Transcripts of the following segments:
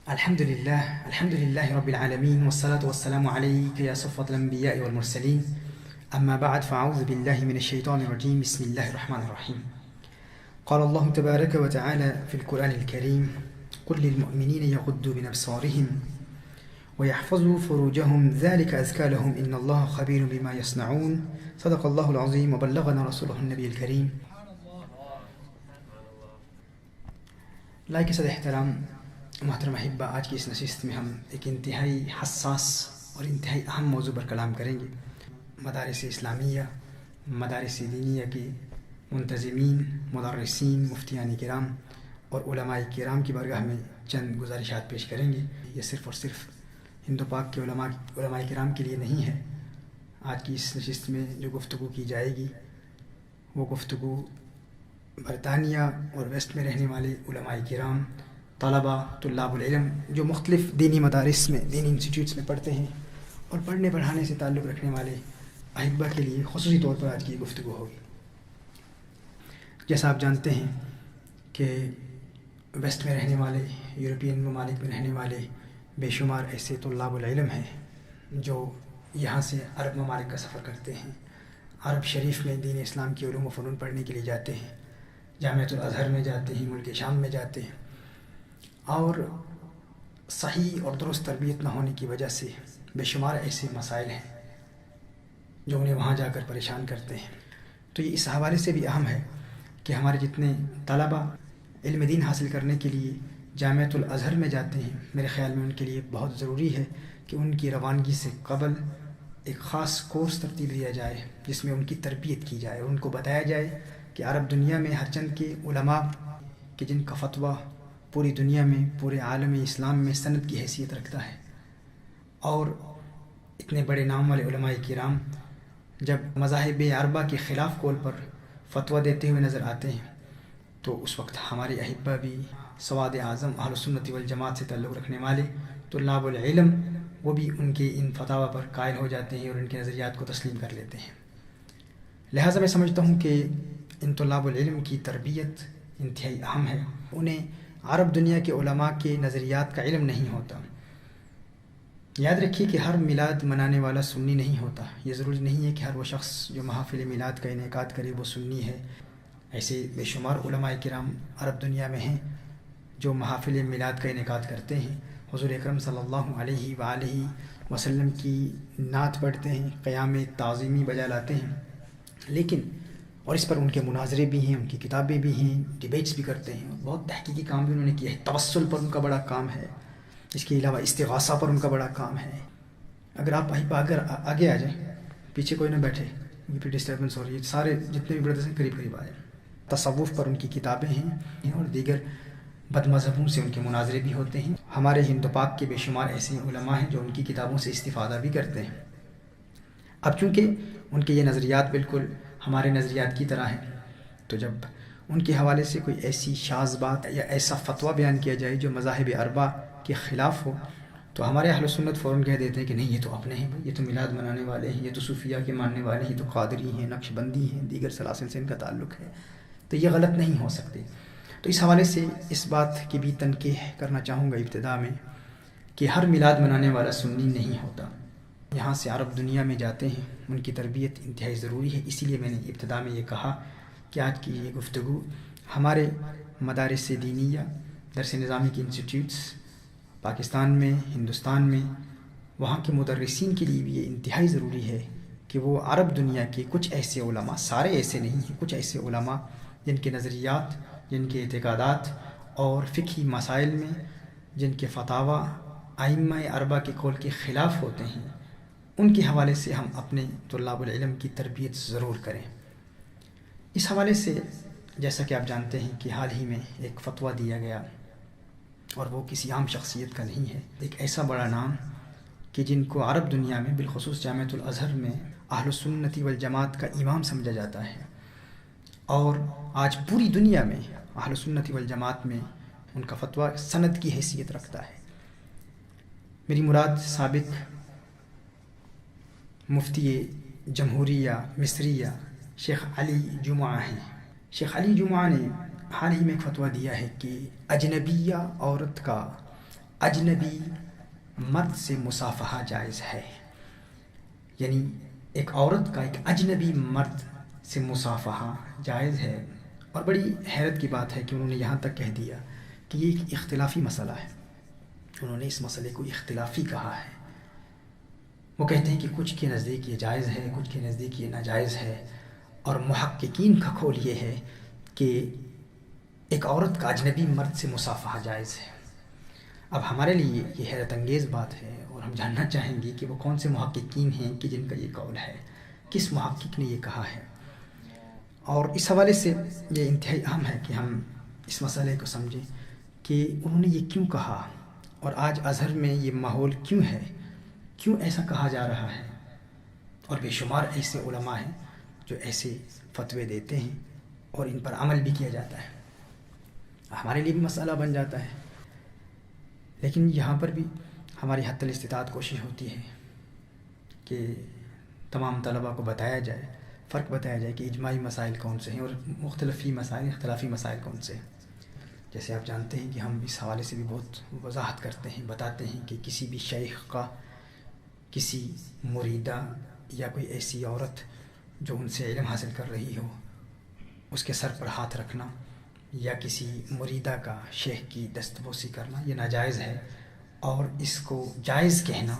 الحمد لله رب العالمين والصلاة والسلام عليك يا صفوة الأنبياء والمرسلين. أما بعد فأعوذ بالله من الشيطان الرجيم. بسم الله الرحمن الرحيم. قال الله تبارك وتعالى في القرآن الكريم: قل للمؤمنين يغضوا من أبصارهم ويحفظوا فروجهم ذلك أزكى لهم إن الله خبير بما يصنعون. صدق الله العظيم وبلغنا رسوله النبي الكريم. لائق صد احترام محترم احبہ، آج کی اس نشست میں ہم ایک انتہائی حساس اور انتہائی اہم موضوع پر کلام کریں گے۔ مدارس اسلامیہ، مدارس دینیہ کے منتظمین، مدرسین، مفتیان کرام اور علماء کرام کی بارگاہ میں چند گزارشات پیش کریں گے۔ یہ صرف اور صرف ہند و پاک کے علماء کرام کے لیے نہیں ہے۔ آج کی اس نشست میں جو گفتگو کی جائے گی وہ گفتگو برطانیہ اور ویسٹ میں رہنے والے علماء کرام، طلاب العلم جو مختلف دینی مدارس میں، دینی انسٹیٹیوٹس میں پڑھتے ہیں اور پڑھنے پڑھانے سے تعلق رکھنے والے احبہ کے لیے خصوصی طور پر آج کی گفتگو ہوگی۔ جیسا آپ جانتے ہیں کہ ویسٹ میں رہنے والے، یورپین ممالک میں رہنے والے بے شمار ایسے طلاب العلم ہیں جو یہاں سے عرب ممالک کا سفر کرتے ہیں، عرب شریف میں دین اسلام کی علوم و فنون پڑھنے کے لیے جاتے ہیں، جامعۃ الازہر میں جاتے ہیں، ملک شام میں جاتے ہیں، اور صحیح اور درست تربیت نہ ہونے کی وجہ سے بے شمار ایسے مسائل ہیں جو انہیں وہاں جا کر پریشان کرتے ہیں۔ تو یہ اس حوالے سے بھی اہم ہے کہ ہمارے جتنے طلباء علم دین حاصل کرنے کے لیے جامعۃ الازہر میں جاتے ہیں، میرے خیال میں ان کے لیے بہت ضروری ہے کہ ان کی روانگی سے قبل ایک خاص کورس ترتیب دیا جائے جس میں ان کی تربیت کی جائے اور ان کو بتایا جائے کہ عرب دنیا میں ہر چند کے علماء کہ جن کا فتویٰ پوری دنیا میں، پورے عالم اسلام میں سند کی حیثیت رکھتا ہے، اور اتنے بڑے نام والے علماء کرام جب مذاہب اربعہ کے خلاف قول پر فتویٰ دیتے ہوئے نظر آتے ہیں تو اس وقت ہمارے احبہ بھی، سواد اعظم اہل سنت والجماعت سے تعلق رکھنے والے طلاب العلم، وہ بھی ان کے ان فتاویٰ پر قائل ہو جاتے ہیں اور ان کے نظریات کو تسلیم کر لیتے ہیں۔ لہٰذا میں سمجھتا ہوں کہ ان طلاب العلم کی تربیت انتہائی اہم ہے۔ انہیں عرب دنیا کے علماء کے نظریات کا علم نہیں ہوتا۔ یاد رکھیے کہ ہر میلاد منانے والا سنی نہیں ہوتا۔ یہ ضروری نہیں ہے کہ ہر وہ شخص جو محافل میلاد کا انعقاد کرے وہ سنی ہے۔ ایسے بے شمار علماء کرام عرب دنیا میں ہیں جو محافل میلاد کا انعقاد کرتے ہیں، حضور اکرم صلی اللہ علیہ وآلہ وسلم کی نعت پڑھتے ہیں، قیام تعظیمی بجا لاتے ہیں، لیکن اور اس پر ان کے مناظرے بھی ہیں، ان کی کتابیں بھی ہیں، ڈیبیٹس بھی کرتے ہیں، اور بہت تحقیقی کام بھی انہوں نے کیا ہے۔ توسل پر ان کا بڑا کام ہے، اس کے علاوہ استغاثہ پر ان کا بڑا کام ہے۔ اگر آپ اگر آگے آ جائیں، پیچھے کوئی نہ بیٹھے، یہ پھر ڈسٹربنس ہو رہی ہے، سارے جتنے بھی بردرس ہیں قریب آ جائیں۔ تصوف پر ان کی کتابیں ہیں اور دیگر بد مذہبوں سے ان کے مناظرے بھی ہوتے ہیں۔ ہمارے ہند و پاک کے بے شمار ایسے علماء ہیں جو ان کی کتابوں سے استفادہ بھی کرتے ہیں۔ اب چونکہ ان کے یہ نظریات بالکل ہمارے نظریات کی طرح ہیں، تو جب ان کے حوالے سے کوئی ایسی شاذ بات یا ایسا فتویٰ بیان کیا جائے جو مذاہب اربعہ کے خلاف ہو تو ہمارے اہل سنت فوراً کہہ دیتے ہیں کہ نہیں، یہ تو اپنے ہیں، یہ تو میلاد منانے والے ہیں، یہ تو صوفیہ کے ماننے والے ہیں، یہ تو قادری ہیں، نقش بندی ہیں، دیگر سلاسل سے ان کا تعلق ہے، تو یہ غلط نہیں ہو سکتے۔ تو اس حوالے سے اس بات کی بھی تنقیح کرنا چاہوں گا ابتدا میں کہ ہر میلاد منانے والا سنی نہیں ہوتا۔ یہاں سے عرب دنیا میں جاتے ہیں، ان کی تربیت انتہائی ضروری ہے۔ اسی لیے میں نے ابتدا میں یہ کہا کہ آج کی یہ گفتگو ہمارے مدارس دینیہ، درس نظامی کی انسٹیٹیوٹس پاکستان میں، ہندوستان میں، وہاں کے مدرسین کے لیے بھی یہ انتہائی ضروری ہے کہ وہ عرب دنیا کے کچھ ایسے علماء، سارے ایسے نہیں ہیں، کچھ ایسے علماء جن کے نظریات، جن کے اعتقادات اور فقہی مسائل میں جن کے فتاویٰ ائمہ اربعہ کے قول کے خلاف ہوتے ہیں، ان کے حوالے سے ہم اپنے طلاب العلم کی تربیت ضرور کریں۔ اس حوالے سے جیسا کہ آپ جانتے ہیں کہ حال ہی میں ایک فتویٰ دیا گیا، اور وہ کسی عام شخصیت کا نہیں ہے، ایک ایسا بڑا نام کہ جن کو عرب دنیا میں بالخصوص جامعۃ الازہر میں اہل سنت والجماعت کا امام سمجھا جاتا ہے، اور آج پوری دنیا میں اہل سنت والجماعت میں ان کا فتویٰ سند کی حیثیت رکھتا ہے۔ میری مراد سابق مفتی جمہوریہ مصریہ شیخ علی جمعہ ہیں۔ شیخ علی جمعہ نے حال ہی میں ایک فتویٰ دیا ہے کہ اجنبیہ عورت کا اجنبی مرد سے مصافحہ جائز ہے، یعنی ایک عورت کا ایک اجنبی مرد سے مصافحہ جائز ہے۔ اور بڑی حیرت کی بات ہے کہ انہوں نے یہاں تک کہہ دیا کہ یہ ایک اختلافی مسئلہ ہے، انہوں نے اس مسئلے کو اختلافی کہا ہے۔ وہ کہتے ہیں کہ کچھ کے نزدیک یہ جائز ہے، کچھ کے نزدیک یہ ناجائز ہے، اور محققین کا قول یہ ہے کہ ایک عورت کا اجنبی مرد سے مصافحہ جائز ہے۔ اب ہمارے لیے یہ حیرت انگیز بات ہے، اور ہم جاننا چاہیں گے کہ وہ کون سے محققین ہیں کہ جن کا یہ قول ہے، کس محقق نے یہ کہا ہے۔ اور اس حوالے سے یہ انتہائی اہم ہے کہ ہم اس مسئلے کو سمجھیں کہ انہوں نے یہ کیوں کہا، اور آج ازہر میں یہ ماحول کیوں ہے، کیوں ایسا کہا جا رہا ہے۔ اور بے شمار ایسے علماء ہیں جو ایسے فتوے دیتے ہیں اور ان پر عمل بھی کیا جاتا ہے، ہمارے لیے بھی مسئلہ بن جاتا ہے۔ لیکن یہاں پر بھی ہماری حتی الاستطاعت کوشش ہوتی ہے کہ تمام طلباء کو بتایا جائے، فرق بتایا جائے کہ اجماعی مسائل کون سے ہیں اور مختلفی مسائل، اختلافی مسائل کون سے ہیں۔ جیسے آپ جانتے ہیں کہ ہم اس حوالے سے بھی بہت وضاحت کرتے ہیں، بتاتے ہیں کہ کسی بھی شیخ کا کسی مریدہ یا کوئی ایسی عورت جو ان سے علم حاصل کر رہی ہو، اس کے سر پر ہاتھ رکھنا یا کسی مریدہ کا شیخ کی دستبوسی کرنا یہ ناجائز ہے، اور اس کو جائز کہنا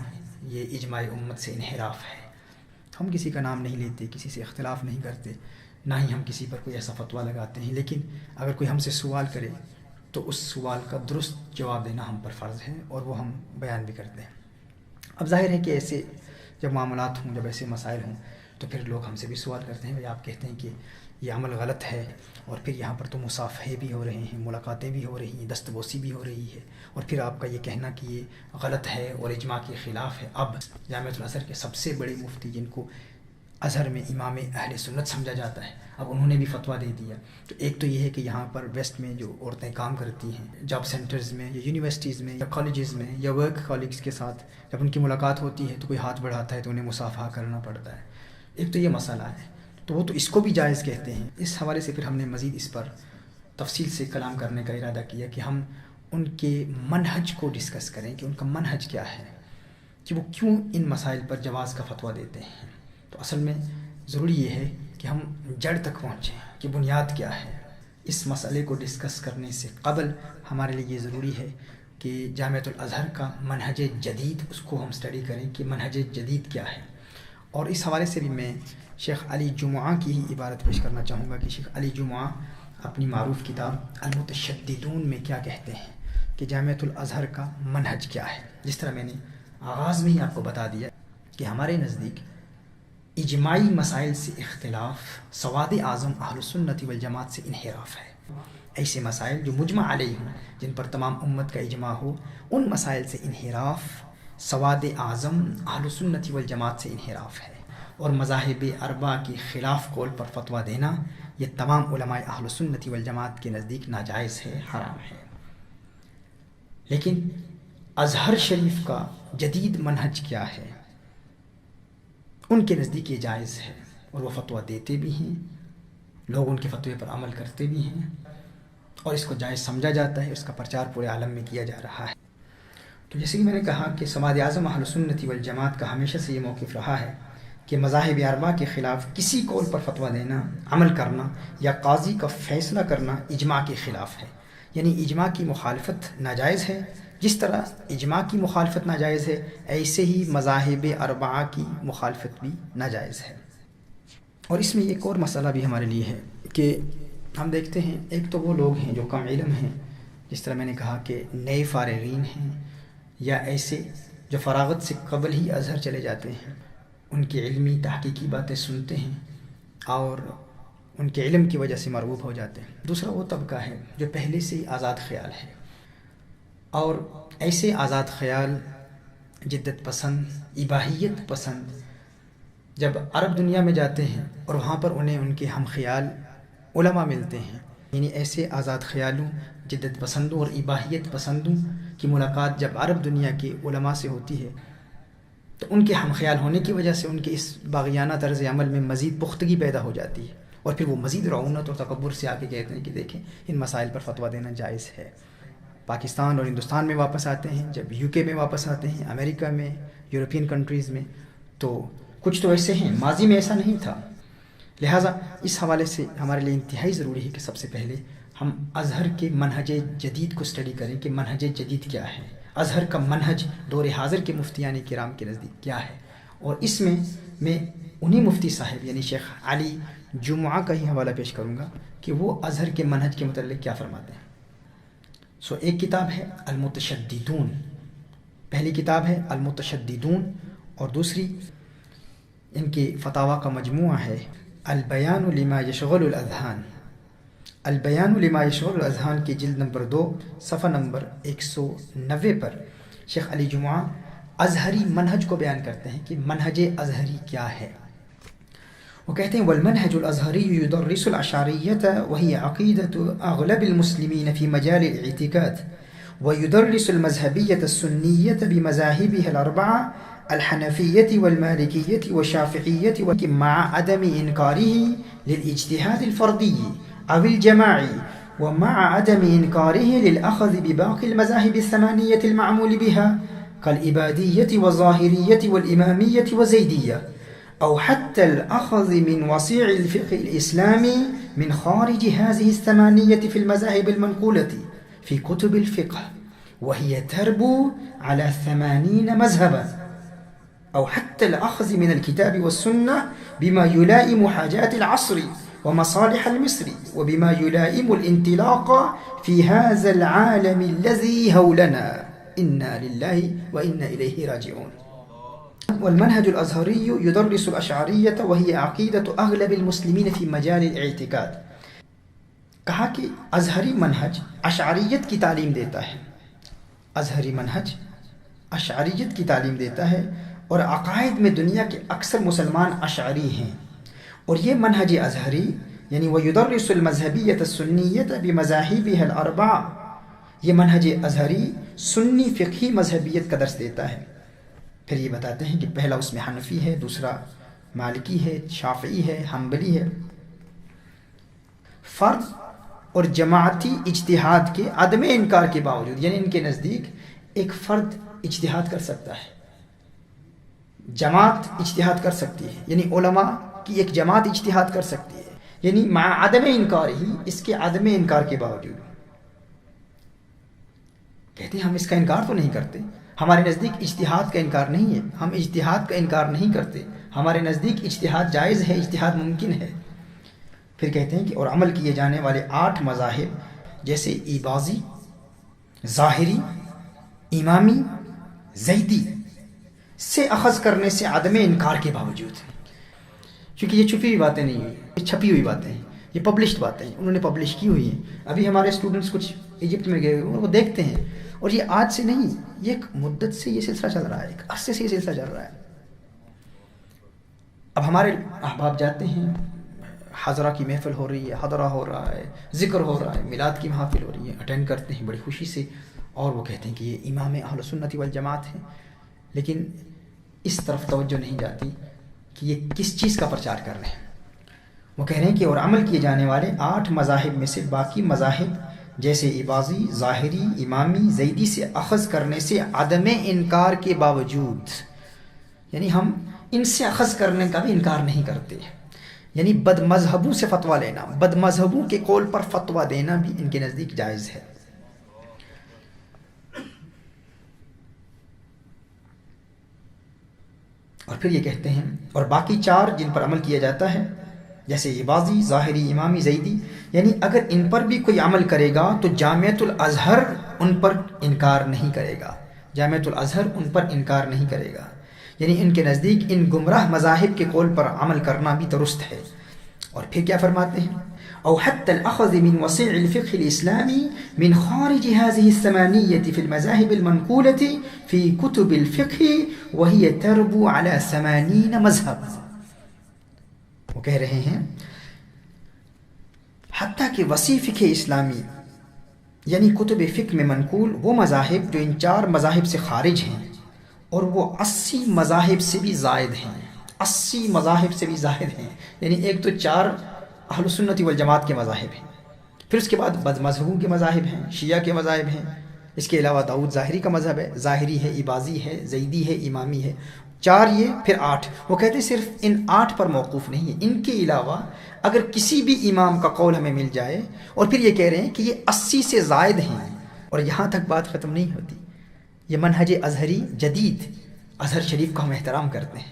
یہ اجماع امت سے انحراف ہے۔ ہم کسی کا نام نہیں لیتے، کسی سے اختلاف نہیں کرتے، نہ ہی ہم کسی پر کوئی ایسا فتویٰ لگاتے ہیں، لیکن اگر کوئی ہم سے سوال کرے تو اس سوال کا درست جواب دینا ہم پر فرض ہے، اور وہ ہم بیان بھی کرتے ہیں۔ اب ظاہر ہے کہ ایسے جب معاملات ہوں، جب ایسے مسائل ہوں، تو پھر لوگ ہم سے بھی سوال کرتے ہیں، بھائی آپ کہتے ہیں کہ یہ عمل غلط ہے، اور پھر یہاں پر تو مصافحے بھی ہو رہے ہیں، ملاقاتیں بھی ہو رہی ہیں، دستبوسی بھی ہو رہی ہے، اور پھر آپ کا یہ کہنا کہ یہ غلط ہے اور اجماع کے خلاف ہے۔ اب جامعۃ الازہر کے سب سے بڑے مفتی، جن کو ازہر میں امام اہل سنت سمجھا جاتا ہے، اب انہوں نے بھی فتویٰ دے دیا۔ تو ایک تو یہ ہے کہ یہاں پر ویسٹ میں جو عورتیں کام کرتی ہیں، جاب سینٹرز میں یا یونیورسٹیز میں یا کالجز میں یا ورک کالگس کے ساتھ جب ان کی ملاقات ہوتی ہے تو کوئی ہاتھ بڑھاتا ہے تو انہیں مصافحہ کرنا پڑتا ہے۔ ایک تو یہ مسئلہ ہے، تو وہ تو اس کو بھی جائز کہتے ہیں۔ اس حوالے سے پھر ہم نے مزید اس پر تفصیل سے کلام کرنے کا ارادہ کیا کہ ہم ان کے منہج کو ڈسکس کریں کہ ان کا منہج کیا ہے، کہ وہ کیوں ان مسائل پر جواز کا فتویٰ دیتے ہیں۔ تو اصل میں ضروری یہ ہے کہ ہم جڑ تک پہنچیں کہ بنیاد کیا ہے۔ اس مسئلے کو ڈسکس کرنے سے قبل ہمارے لیے یہ ضروری ہے کہ جامعۃ الازہر کا منہج جدید اس کو ہم اسٹڈی کریں کہ منہج جدید کیا ہے۔ اور اس حوالے سے بھی میں شیخ علی جمعہ کی ہی عبارت پیش کرنا چاہوں گا کہ شیخ علی جمعہ اپنی معروف کتاب المتشددون میں کیا کہتے ہیں کہ جامعۃ الازہر کا منہج کیا ہے۔ جس طرح میں نے آغاز میں ہی آپ کو بتا دیا کہ ہمارے نزدیک اجماعی مسائل سے اختلاف سواد اعظم اہل سنت والجماعت سے انحراف ہے۔ ایسے مسائل جو مجمع علیہ ہوں، جن پر تمام امت کا اجماع ہو، ان مسائل سے انحراف سواد اعظم اہل سنت والجماعت سے انحراف ہے، اور مذاہب اربعہ کے خلاف قول پر فتویٰ دینا یہ تمام علماء اہل سنت والجماعت کے نزدیک ناجائز ہے، حرام ہے۔ لیکن ازہر شریف کا جدید منہج کیا ہے؟ ان کے نزدیک یہ جائز ہے، اور وہ فتویٰ دیتے بھی ہیں، لوگ ان کے فتوے پر عمل کرتے بھی ہیں، اور اس کو جائز سمجھا جاتا ہے، اس کا پرچار پورے عالم میں کیا جا رہا ہے۔ تو جیسے کہ میں نے کہا کہ سواد اعظم اہل سنت والجماعت کا ہمیشہ سے یہ موقف رہا ہے کہ مذاہب اربعہ کے خلاف کسی قول پر فتویٰ دینا، عمل کرنا یا قاضی کا فیصلہ کرنا اجماع کے خلاف ہے، یعنی اجماع کی مخالفت ناجائز ہے۔ جس طرح اجماع کی مخالفت ناجائز ہے، ایسے ہی مذاہب اربعہ کی مخالفت بھی ناجائز ہے۔ اور اس میں ایک اور مسئلہ بھی ہمارے لیے ہے کہ ہم دیکھتے ہیں، ایک تو وہ لوگ ہیں جو کم علم ہیں، جس طرح میں نے کہا کہ نئے فارغین ہیں، یا ایسے جو فراغت سے قبل ہی ازہر چلے جاتے ہیں، ان کی علمی تحقیقی باتیں سنتے ہیں اور ان کے علم کی وجہ سے مرغوب ہو جاتے ہیں۔ دوسرا وہ طبقہ ہے جو پہلے سے ہی آزاد خیال ہے، اور ایسے آزاد خیال، جدت پسند، اباحیت پسند جب عرب دنیا میں جاتے ہیں اور وہاں پر انہیں ان کے ہم خیال علماء ملتے ہیں، یعنی ایسے آزاد خیالوں، جدت پسندوں اور اباحیت پسندوں کی ملاقات جب عرب دنیا کے علماء سے ہوتی ہے تو ان کے ہم خیال ہونے کی وجہ سے ان کے اس باغیانہ طرز عمل میں مزید پختگی پیدا ہو جاتی ہے، اور پھر وہ مزید رعونت اور تکبر سے آ کے کہتے ہیں کہ دیکھیں ان مسائل پر فتویٰ دینا جائز ہے۔ پاکستان اور ہندوستان میں واپس آتے ہیں، جب UK میں واپس آتے ہیں، امریکہ میں، یورپین کنٹریز میں، تو کچھ تو ایسے ہیں، ماضی میں ایسا نہیں تھا. لہٰذا اس حوالے سے ہمارے لیے انتہائی ضروری ہے کہ سب سے پہلے ہم ازہر کے منہج جدید کو اسٹڈی کریں کہ منہج جدید کیا ہے، ازہر کا منہج دور حاضر کے مفتیان کرام کے نزدیک کیا ہے. اور اس میں انہی مفتی صاحب یعنی شیخ علی جمعہ کا ہی حوالہ پیش کروں گا کہ وہ ازہر کے منہج کے متعلق کیا فرماتے ہیں. ایک کتاب ہے المتشددون، پہلی کتاب ہے المتشددون، اور دوسری ان کے فتاوی کا مجموعہ ہے البیان لما یشغل الاذہان. البیان لما یشغل الاذہان کی جلد نمبر 2 صفحہ نمبر 190 پر شیخ علی جمعہ ازہری منہج کو بیان کرتے ہیں کہ منہج ازہری کیا ہے. وہ کہتے ہیں والمنهج الازهري يدرس الاشعرية وهي عقيدة اغلب المسلمين في مجال الاعتقاد، ويدرس المذهبية السنية بمذاهبها الاربعة الحنفية والمالكية والشافعية مع عدم انكاره للاجتهاد الفردي او الجماعي، ومع عدم انكاره للاخذ بباقي المذاهب الثمانية المعمول بها كالإبادية والظاهرية والإمامية وزيدية، أو حتى الأخذ من وسيع الفقه الإسلامي من خارج هذه الثمانية في المذاهب المنقولة في كتب الفقه وهي تربو على 80 مذهبا، أو حتى الأخذ من الكتاب والسنة بما يلائم حاجات العصر ومصالح المصر وبما يلائم الانطلاق في هذا العالم الذي هولنا إنا لله وإنا إليه راجعون. والمنهج الازهري يدرس الاشعرية وهي عقيدة اغلب المسلمين في مجال الاعتقاد. کہا کہ ازہری منہج اشعریت کی تعلیم دیتا ہے، ازہری منہج اشعریت کی تعلیم دیتا ہے، اور عقائد میں دنیا کے اکثر مسلمان اشعری ہیں. اور یہ منہج ازہری یعنی ويدرس المذهبية السنية بمذاهبها الاربعة، یہ منہج ازہری سنی فقہی مذہبیت کا درس دیتا ہے. پھر یہ بتاتے ہیں کہ پہلا اس میں حنفی ہے، دوسرا مالکی ہے، شافعی ہے، حنبلی ہے. فرد اور جماعتی اجتہاد کے عدم انکار کے باوجود، یعنی ان کے نزدیک ایک فرد اجتہاد کر سکتا ہے، جماعت اجتہاد کر سکتی ہے، یعنی علماء کی ایک جماعت اجتہاد کر سکتی ہے، یعنی مع عدم انکار ہی، اس کے عدم انکار کے باوجود. کہتے ہیں ہم اس کا انکار تو نہیں کرتے، ہمارے نزدیک اجتہاد کا انکار نہیں ہے، ہم اجتہاد کا انکار نہیں کرتے، ہمارے نزدیک اجتہاد جائز ہے، اجتہاد ممکن ہے. پھر کہتے ہیں کہ اور عمل کیے جانے والے 8 مذاہب جیسے ایباضی، ظاہری، امامی، زیدی سے اخذ کرنے سے عدم انکار کے باوجود، کیونکہ یہ چھپی ہوئی باتیں نہیں ہوئی، یہ چھپی ہوئی باتیں ہیں، یہ پبلشڈ باتیں ہیں، انہوں نے پبلش کی ہوئی ہیں. ابھی ہمارے اسٹوڈنٹس کچھ ایجپٹ میں گئے ہوئے وہ دیکھتے ہیں، اور یہ آج سے نہیں، یہ ایک مدت سے یہ سلسلہ چل رہا ہے، ایک عرصے سے یہ سلسلہ چل رہا ہے. اب ہمارے احباب جاتے ہیں، حضرہ کی محفل ہو رہی ہے، حضرہ ہو رہا ہے، ذکر ہو رہا ہے، میلاد کی محافل ہو رہی ہے، اٹینڈ کرتے ہیں بڑی خوشی سے، اور وہ کہتے ہیں کہ یہ امام اہل سنت والجماعت ہیں، لیکن اس طرف توجہ نہیں جاتی کہ یہ کس چیز کا پرچار کر رہے ہیں. وہ کہہ رہے ہیں کہ اور عمل کیے جانے والے 8 مذاہب میں سے باقی مذاہب جیسے عباضی، ظاہری، امامی، زیدی سے اخذ کرنے سے عدم انکار کے باوجود، یعنی ہم ان سے اخذ کرنے کا بھی انکار نہیں کرتے، یعنی بد مذہبوں سے فتویٰ لینا، بد مذہبوں کے قول پر فتویٰ دینا بھی ان کے نزدیک جائز ہے. اور پھر یہ کہتے ہیں اور باقی 4 جن پر عمل کیا جاتا ہے جیسے عباضی، ظاہری، امامی، زیدی، یعنی اگر ان پر بھی کوئی عمل کرے گا تو جامعۃ الازہر ان پر انکار نہیں کرے گا، جامعۃ الازہر ان پر انکار نہیں کرے گا، یعنی ان کے نزدیک ان گمراہ مذاہب کے قول پر عمل کرنا بھی درست ہے. اور پھر کیا فرماتے ہیں او حتى الاخذ من وسيع الفقه الاسلامي من خارج هذه الثمانية في المذاهب المنقولة في كتب الفقه وهي تربو على 80 مذهب. وہ کہہ رہے ہیں حتیٰ کہ وسیع فقہ اسلامی یعنی کتب فقہ میں منقول وہ مذاہب جو ان 4 مذاہب سے خارج ہیں، اور وہ 80 مذاہب سے بھی زائد ہیں، 80 مذاہب سے بھی زائد ہیں، یعنی ایک تو 4 اہل سنت والجماعت کے مذاہب ہیں، پھر اس کے بعد بد مذہبوں کے مذاہب ہیں، شیعہ کے مذاہب ہیں، اس کے علاوہ داؤد ظاہری کا مذہب ہے، ظاہری ہے، اباضی ہے، زیدی ہے، امامی ہے، 4 یہ پھر 8۔ وہ کہتے ہیں صرف ان 8 پر موقوف نہیں ہے، ان کے علاوہ اگر کسی بھی امام کا قول ہمیں مل جائے، اور پھر یہ کہہ رہے ہیں کہ یہ 80 سے زائد ہیں، اور یہاں تک بات ختم نہیں ہوتی۔ یہ منہج ازہری جدید، ازہر شریف کا ہم احترام کرتے ہیں،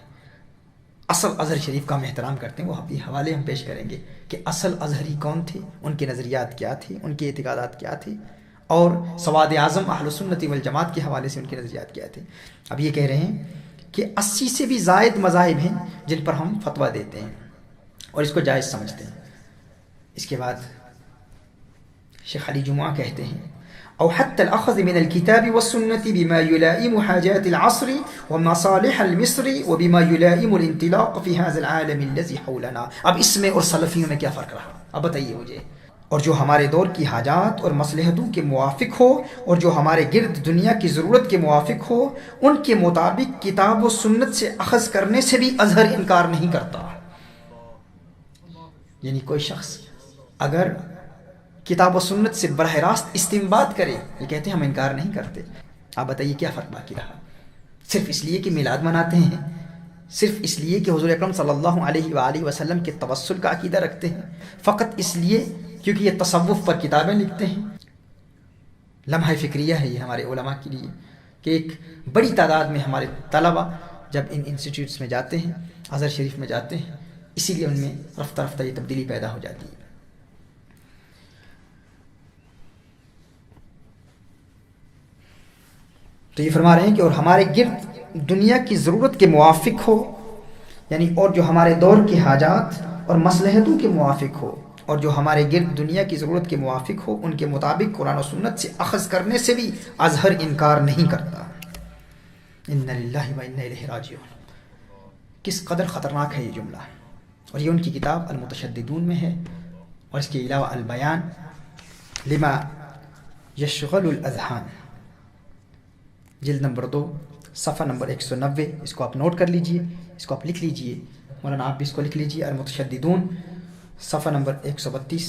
اصل ازہر شریف کا ہم احترام کرتے ہیں، وہ ابھی حوالے ہم پیش کریں گے کہ اصل ازہری کون تھے، ان کے نظریات کیا تھے، ان کے اعتقادات کیا تھے، اور سواد اعظم اہل سنت والجماعت کے حوالے سے ان کے نظریات کیا تھے۔ اب یہ کہہ رہے ہیں کہ 80 سے بھی زائد مذاہب ہیں جن پر ہم فتویٰ دیتے ہیں اور اس کو جائز سمجھتے ہیں۔ اس کے بعد شیخ علی جمعہ کہتے ہیں او حتى الاخذ من الكتاب والسنة بما يلائم حاجات العصر ومصالح المصر وبما يلائم الانطلاق في هذا العالم الذي حولنا۔ اب اس میں اور سلفیوں میں کیا فرق رہا، اب بتائیے مجھے۔ اور جو ہمارے دور کی حاجات اور مصلحتوں کے موافق ہو اور جو ہمارے گرد دنیا کی ضرورت کے موافق ہو، ان کے مطابق کتاب و سنت سے اخذ کرنے سے بھی ازہر انکار نہیں کرتا۔ یعنی کوئی شخص اگر کتاب و سنت سے براہ راست استنباط کرے، یہ کہتے ہیں ہم انکار نہیں کرتے۔ آپ بتائیے کیا فرق باقی رہا؟ صرف اس لیے کہ میلاد مناتے ہیں، صرف اس لیے کہ حضور اکرم صلی اللہ علیہ وآلہ وسلم کے توسل کا عقیدہ رکھتے ہیں، فقط اس لیے کیونکہ یہ تصوف پر کتابیں لکھتے ہیں۔ لمحہ فکریہ ہے یہ ہمارے علماء کے لیے کہ ایک بڑی تعداد میں ہمارے طلبہ جب ان انسٹیٹیوٹس میں جاتے ہیں، ازہر شریف میں جاتے ہیں، اسی لیے ان میں رفتہ رفتہ یہ تبدیلی پیدا ہو جاتی ہے۔ تو یہ فرما رہے ہیں کہ اور ہمارے گرد دنیا کی ضرورت کے موافق ہو، یعنی اور جو ہمارے دور کی حاجات اور مصلحتوں کے موافق ہو، اور جو ہمارے گرد دنیا کی ضرورت کے موافق ہو، ان کے مطابق قرآن و سنت سے اخذ کرنے سے بھی ازہر انکار نہیں کرتا۔ انا للہ و انا الیہ راجعون۔ کس قدر خطرناک ہے یہ جملہ، اور یہ ان کی کتاب المتشددون میں ہے، اور اس کے علاوہ البیان لما یشغل الاذہان، جلد نمبر 2 صفحہ نمبر 190۔ اس کو آپ نوٹ کر لیجئے، اس کو آپ لکھ لیجئے، مولانا آپ بھی اس کو لکھ لیجئے، المتشددون صفحہ نمبر 132۔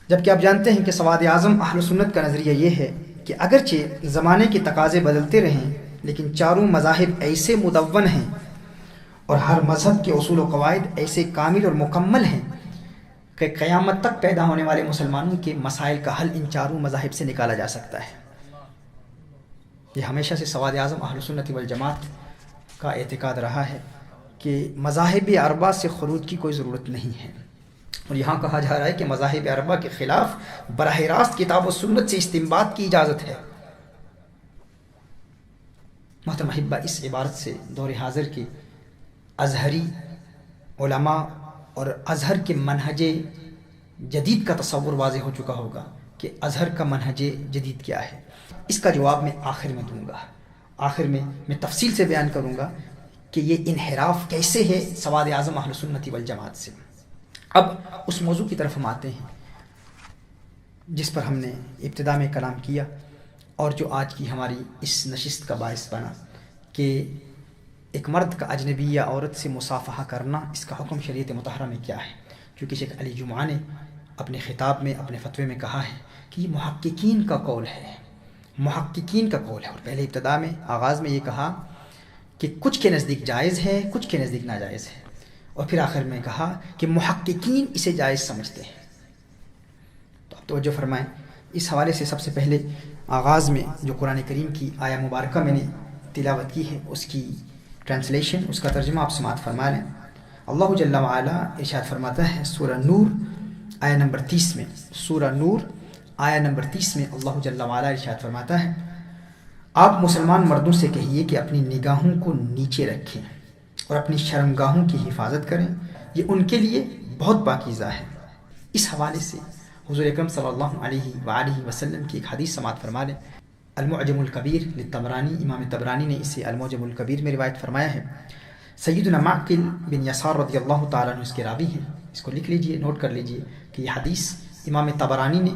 جبکہ آپ جانتے ہیں کہ سواد اعظم اہل سنت کا نظریہ یہ ہے کہ اگرچہ زمانے کے تقاضے بدلتے رہیں، لیکن چاروں مذاہب ایسے مدون ہیں اور ہر مذہب کے اصول و قواعد ایسے کامل اور مکمل ہیں کہ قیامت تک پیدا ہونے والے مسلمانوں کے مسائل کا حل ان چاروں مذاہب سے نکالا جا سکتا ہے۔ یہ ہمیشہ سے سواد اعظم اہل سنت والجماعت کا اعتقاد رہا ہے کہ مذاہب اربعہ سے خروج کی کوئی ضرورت نہیں ہے، اور یہاں کہا جا رہا ہے کہ مذاہب اربعہ کے خلاف براہ راست کتاب و سنت سے استنباط کی اجازت ہے۔ محترم احبہ، اس عبارت سے دور حاضر کے ازہری علماء اور ازہر کے منہج جدید کا تصور واضح ہو چکا ہوگا کہ ازہر کا منہج جدید کیا ہے۔ اس کا جواب میں آخر میں دوں گا، آخر میں تفصیل سے بیان کروں گا کہ یہ انحراف کیسے ہے سواد اعظم اہل سنت والجماعت سے۔ اب اس موضوع کی طرف ہم آتے ہیں جس پر ہم نے ابتدا میں کلام کیا، اور جو آج کی ہماری اس نشست کا باعث بنا کہ ایک مرد کا اجنبی یا عورت سے مصافحہ کرنا، اس کا حکم شریعت مطہرہ میں کیا ہے۔ کیونکہ شیخ علی جمعہ نے اپنے خطاب میں، اپنے فتوے میں کہا ہے کہ یہ محققین کا قول ہے، محققین کا قول ہے، اور پہلے ابتدا میں آغاز میں یہ کہا کہ کچھ کے نزدیک جائز ہے، کچھ کے نزدیک ناجائز ہے، اور پھر آخر میں کہا کہ محققین اسے جائز سمجھتے ہیں۔ تو اب توجہ فرمائیں، اس حوالے سے سب سے پہلے آغاز میں جو قرآن کریم کی آیہ مبارکہ میں نے تلاوت کی ہے، اس کی ٹرانسلیشن، اس کا ترجمہ آپ سماعت فرما لیں۔ اللہ جل وعلا ارشاد فرماتا ہے سورہ نور آیہ نمبر 30 میں، سورہ نور آیہ نمبر 30 میں اللہ جل وعلا ارشاد فرماتا ہے، آپ مسلمان مردوں سے کہیے کہ اپنی نگاہوں کو نیچے رکھیں اور اپنی شرمگاہوں کی حفاظت کریں، یہ ان کے لیے بہت پاکیزہ ہے۔ اس حوالے سے حضور اکرم صلی اللہ علیہ وآلہ وسلم کی ایک حدیث سماعت فرما لیں۔ المعجم الکبیر للطبرانی، امام طبرانی نے اسے المعجم الکبیر میں روایت فرمایا ہے۔ سیدنا معقل بن یسار رضی اللہ تعالیٰ عنہ اس کے راوی ہیں۔ اس کو لکھ لیجئے، نوٹ کر لیجئے کہ یہ حدیث امام طبرانی نے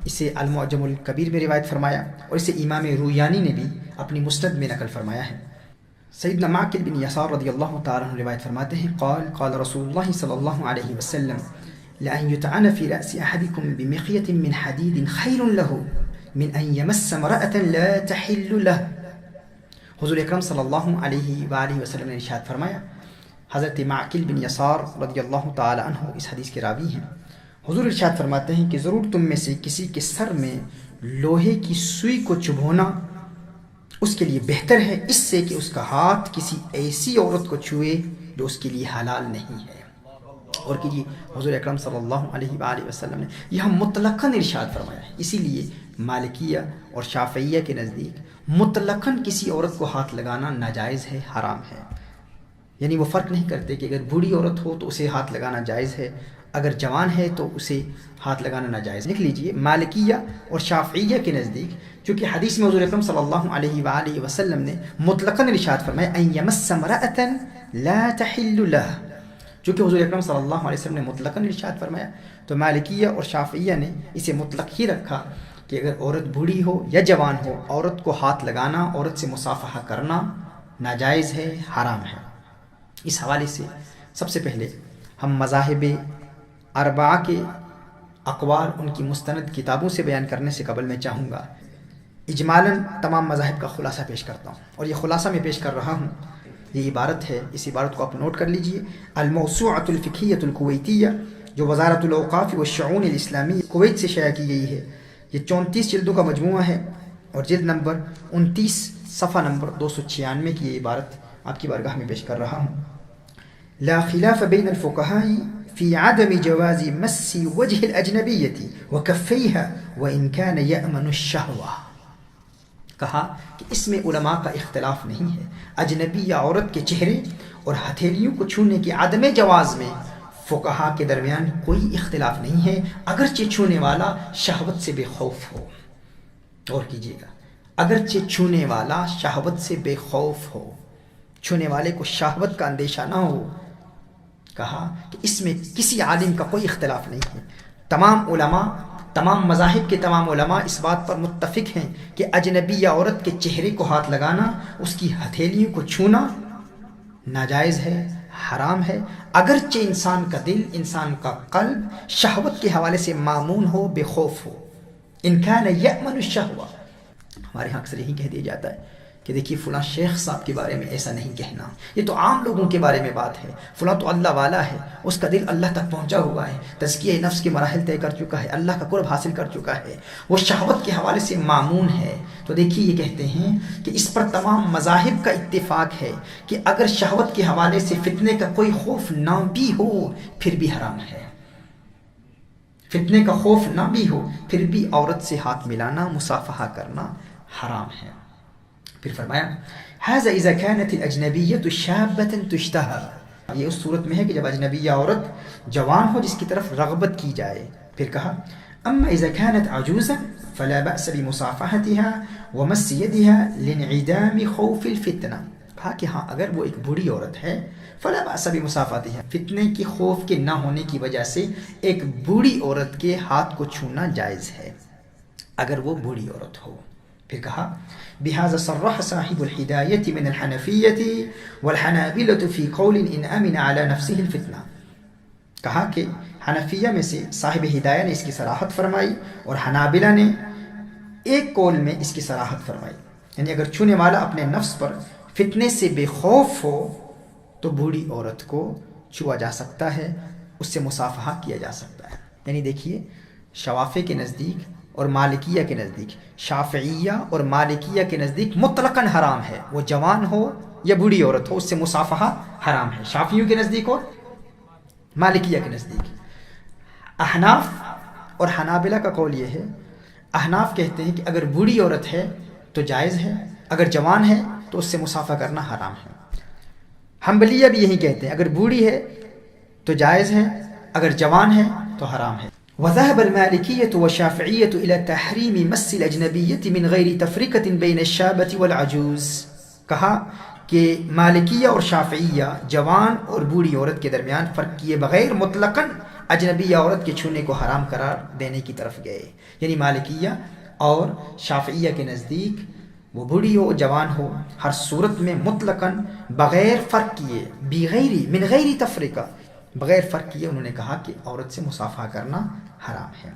اسے المعجم الکبیر میں روایت فرمایا، اور اسے امام رویانی نے بھی اپنی مسند میں نقل فرمایا ہے۔ سیدنا معقل بن یسار رضی اللہ تعالیٰ عنہ روایت فرماتے ہیں، قال قال رسول اللہ صلی اللہ علیہ وسلم لأن يطعن في رأس أحدكم بمخيط من حديد خير له من ان يمس امرأة لا تحل له. حضور اکرم صلی اللہ علیہ وآلہ وسلم نے ارشاد فرمایا، حضرت معقل بن یسار رضی اللہ تعالی عنہ اس حدیث کے راوی ہیں، حضور ارشاد فرماتے ہیں کہ ضرور تم میں سے کسی کے سر میں لوہے کی سوئی کو چبھونا اس کے لیے بہتر ہے اس سے کہ اس کا ہاتھ کسی ایسی عورت کو چھوئے جو اس کے لیے حلال نہیں ہے. اور کہ حضور اکرم صلی اللہ علیہ وآلہ وسلم نے یہاں مطلقاً ارشاد فرمایا ہے. اسی لیے مالکیہ اور شافعیہ کے نزدیک مطلقاً کسی عورت کو ہاتھ لگانا ناجائز ہے، حرام ہے. یعنی وہ فرق نہیں کرتے کہ اگر بوڑھی عورت ہو تو اسے ہاتھ لگانا جائز ہے، اگر جوان ہے تو اسے ہاتھ لگانا ناجائز. لکھ لیجئے، مالکیہ اور شافعیہ کے نزدیک چونکہ حدیث میں حضور اکرم صلی اللہ علیہ وآلہ وسلم نے مطلقاً ارشاد فرمایا ان یمس امرأة لا تحل له، چونکہ حضور اکرم صلی اللہ علیہ وسلم نے مطلقاً ارشاد فرمایا تو مالکیہ اور شافعیہ نے اسے مطلق ہی رکھا کہ اگر عورت بوڑھی ہو یا جوان ہو، عورت کو ہاتھ لگانا، عورت سے مصافحہ کرنا ناجائز ہے، حرام ہے. اس حوالے سے سب سے پہلے ہم مذاہب اربعہ کے اقوال ان کی مستند کتابوں سے بیان کرنے سے قبل میں چاہوں گا اجمالاً تمام مذاہب کا خلاصہ پیش کرتا ہوں. اور یہ خلاصہ میں پیش کر رہا ہوں، یہ عبارت ہے، اس عبارت کو آپ نوٹ کر لیجئے. الموسوعۃ الفقہیۃ الکویتیہ جو وزارت الاوقاف والشؤون الاسلامی کویت سے شائع کی گئی ہے، یہ 34 جلدوں کا مجموعہ ہے اور جلد نمبر 29 صفحہ نمبر 296 کی یہ عبارت آپ کی بارگاہ میں پیش کر رہا ہوں. لا خلاف بین الفقہاء فی عدم جواز مس وجہ الاجنبیۃ وکفیها وان کان یأمن الشہوہ. کہا کہ اس میں علماء کا اختلاف نہیں ہے، اجنبی یا عورت کے چہرے اور ہتھیلیوں کو چھونے کے عدم جواز میں فقہا کے درمیان کوئی اختلاف نہیں ہے، اگرچہ چھونے والا شہوت سے بے خوف ہو. اور کیجیے گا، اگرچہ چھونے والا شہوت سے بے خوف ہو، چھونے والے کو شہوت کا اندیشہ نہ ہو. کہا کہ اس میں کسی عالم کا کوئی اختلاف نہیں ہے. تمام علماء، تمام مذاہب کے تمام علماء اس بات پر متفق ہیں کہ اجنبی یا عورت کے چہرے کو ہاتھ لگانا، اس کی ہتھیلیوں کو چھونا ناجائز ہے، حرام ہے، اگرچہ انسان کا دل، انسان کا قلب شہوت کے حوالے سے معمون ہو، بے خوف ہو. ان کان یأمن الشہوہ. ہمارے ہاں اکثر یہی کہہ دیا جاتا ہے کہ دیکھیے فلاں شیخ صاحب کے بارے میں ایسا نہیں کہنا، یہ تو عام لوگوں کے بارے میں بات ہے، فلاں تو اللہ والا ہے، اس کا دل اللہ تک پہنچا ہوا ہے، تزکیہ نفس کے مراحل طے کر چکا ہے، اللہ کا قرب حاصل کر چکا ہے، وہ شہوت کے حوالے سے معمون ہے. تو دیکھیے یہ کہتے ہیں کہ اس پر تمام مذاہب کا اتفاق ہے کہ اگر شہوت کے حوالے سے فتنے کا کوئی خوف نہ بھی ہو پھر بھی حرام ہے. فتنے کا خوف نہ بھی ہو پھر بھی عورت سے ہاتھ ملانا، مصافحہ کرنا حرام ہے. پھر فرمایا هذا اذا كانت الاجنبیۃ شابۃ تشتهى، یہ اس صورت میں ہے کہ جب اجنبی عورت جوان ہو جس کی طرف رغبت کی جائے. پھر کہا اما اذا كانت عجوزا فلا بأس بمصافحتها ومس يدها لانعدام خوف الفتنہ. کہا کہ ہاں اگر وہ ایک بوڑھی عورت ہے فلا بأس بمصافحتها، فتنے کے خوف کے نہ ہونے کی وجہ سے ایک بوڑھی عورت کے ہاتھ کو چھونا جائز ہے اگر وہ بوڑھی عورت ہو. پھر کہا بهذا صرح صاحب الہدایۃ من الحنفیۃ والحنابلۃ فی قول ان امن علی نفسه الفتنہ. کہا کہ حنفیہ میں سے صاحب ہدایہ نے اس کی صراحت فرمائی اور حنابلہ نے ایک قول میں اس کی صراحت فرمائی. یعنی اگر چھونے والا اپنے نفس پر فتنے سے بے خوف ہو تو بوڑھی عورت کو چھوا جا سکتا ہے، اس سے مصافحہ کیا جا سکتا ہے. یعنی دیکھیے شوافع کے نزدیک اور مالکیہ کے نزدیک، شافعیہ اور مالکیہ کے نزدیک مطلقاً حرام ہے، وہ جوان ہو یا بوڑھی عورت ہو اس سے مصافحہ حرام ہے، شافعیوں کے نزدیک اور مالکیہ کے نزدیک. احناف اور حنابلہ کا قول یہ ہے، احناف کہتے ہیں کہ اگر بوڑھی عورت ہے تو جائز ہے، اگر جوان ہے تو اس سے مصافحہ کرنا حرام ہے. حنبلیہ بھی یہی کہتے ہیں اگر بوڑھی ہے تو جائز ہے، اگر جوان ہے تو حرام ہے. وذهب المالكية والشافعية إلى تحريم مس الأجنبية من غير تفرقة بين الشابة والعجوز. کہا کہ مالکیہ اور شافعیہ جوان اور بوڑھی عورت کے درمیان فرق کیے بغیر مطلقاً اجنبی عورت کے چھونے کو حرام قرار دینے کی طرف گئے. یعنی مالکیہ اور شافعیہ کے نزدیک وہ بوڑھی ہو جوان ہو ہر صورت میں مطلقاً بغیر فرق کیے، بغیر من غیر تفرقہ، بغیر فرق کیے انہوں نے کہا کہ عورت سے مصافحہ کرنا حرام ہے.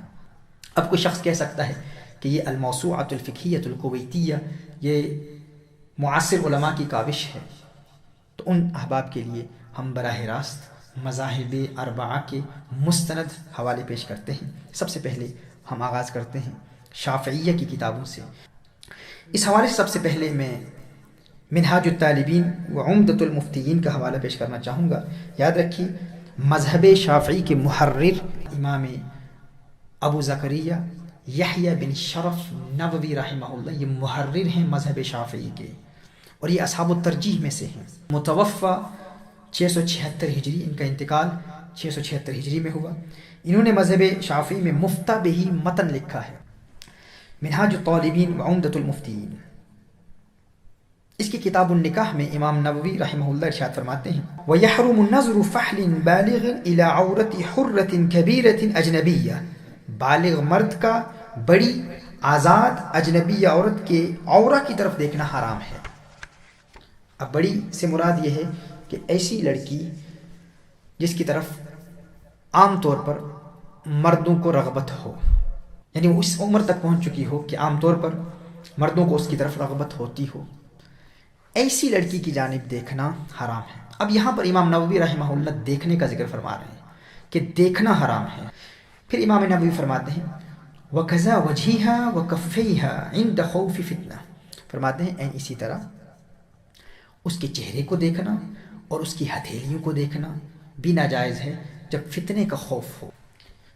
اب کوئی شخص کہہ سکتا ہے کہ یہ الموسوعۃ الفقہیۃ الکویتیہ یہ معاصر علماء کی کاوش ہے، تو ان احباب کے لیے ہم براہ راست مذاہب اربعہ کے مستند حوالے پیش کرتے ہیں۔ سب سے پہلے ہم آغاز کرتے ہیں شافعیہ کی کتابوں سے۔ اس حوالے سے سب سے پہلے میں منہاج الطالبین و عمدۃ المفتیین کا حوالہ پیش کرنا چاہوں گا۔ یاد رکھیے مذہب شافعی کے محرر امام ابو زکریا یحییٰ بن شرف نووی رحمہ اللہ، یہ محرر ہیں مذہب شافعی کے، اور یہ اصحاب الترجیح میں سے ہیں۔ متوفی 676 ہجری، ان کا انتقال 676 ہجری میں ہوا۔ انہوں نے مذہب شافعی میں مفتہ بہی متن لکھا ہے، منہاج الطالبین و عمدۃ المفتیین۔ اس کی کتاب النکاح میں امام نووی رحمہ اللہ ارشاد فرماتے ہیں وَيَحْرُمُ النَّظْرُ فَحْلٍ بَالِغٍ إِلَىٰ عَوْرَةِ حُرَّةٍ كَبِيرَةٍ أَجْنَبِيَّةٍ، بالغ مرد کا بڑی آزاد اجنبی عورت کے عورہ کی طرف دیکھنا حرام ہے۔ اب بڑی سے مراد یہ ہے کہ ایسی لڑکی جس کی طرف عام طور پر مردوں کو رغبت ہو، یعنی وہ اس عمر تک پہنچ چکی ہو کہ عام طور پر مردوں کو اس کی طرف رغبت ہوتی ہو، ایسی لڑکی کی جانب دیکھنا حرام ہے۔ اب یہاں پر امام نووی رحمہ اللہ دیکھنے کا ذکر فرما رہے ہیں کہ دیکھنا حرام ہے۔ پھر امام نووی فرماتے ہیں وَكَذَا وَجْهِهَا وَكَفَّيْهَا عِنْدَ خَوْفِ فِتْنَةٍ، فرماتے ہیں اسی طرح اس کے چہرے کو دیکھنا اور اس کی ہتھیلیوں کو دیکھنا بھی ناجائز ہے جب فتنے کا خوف ہو۔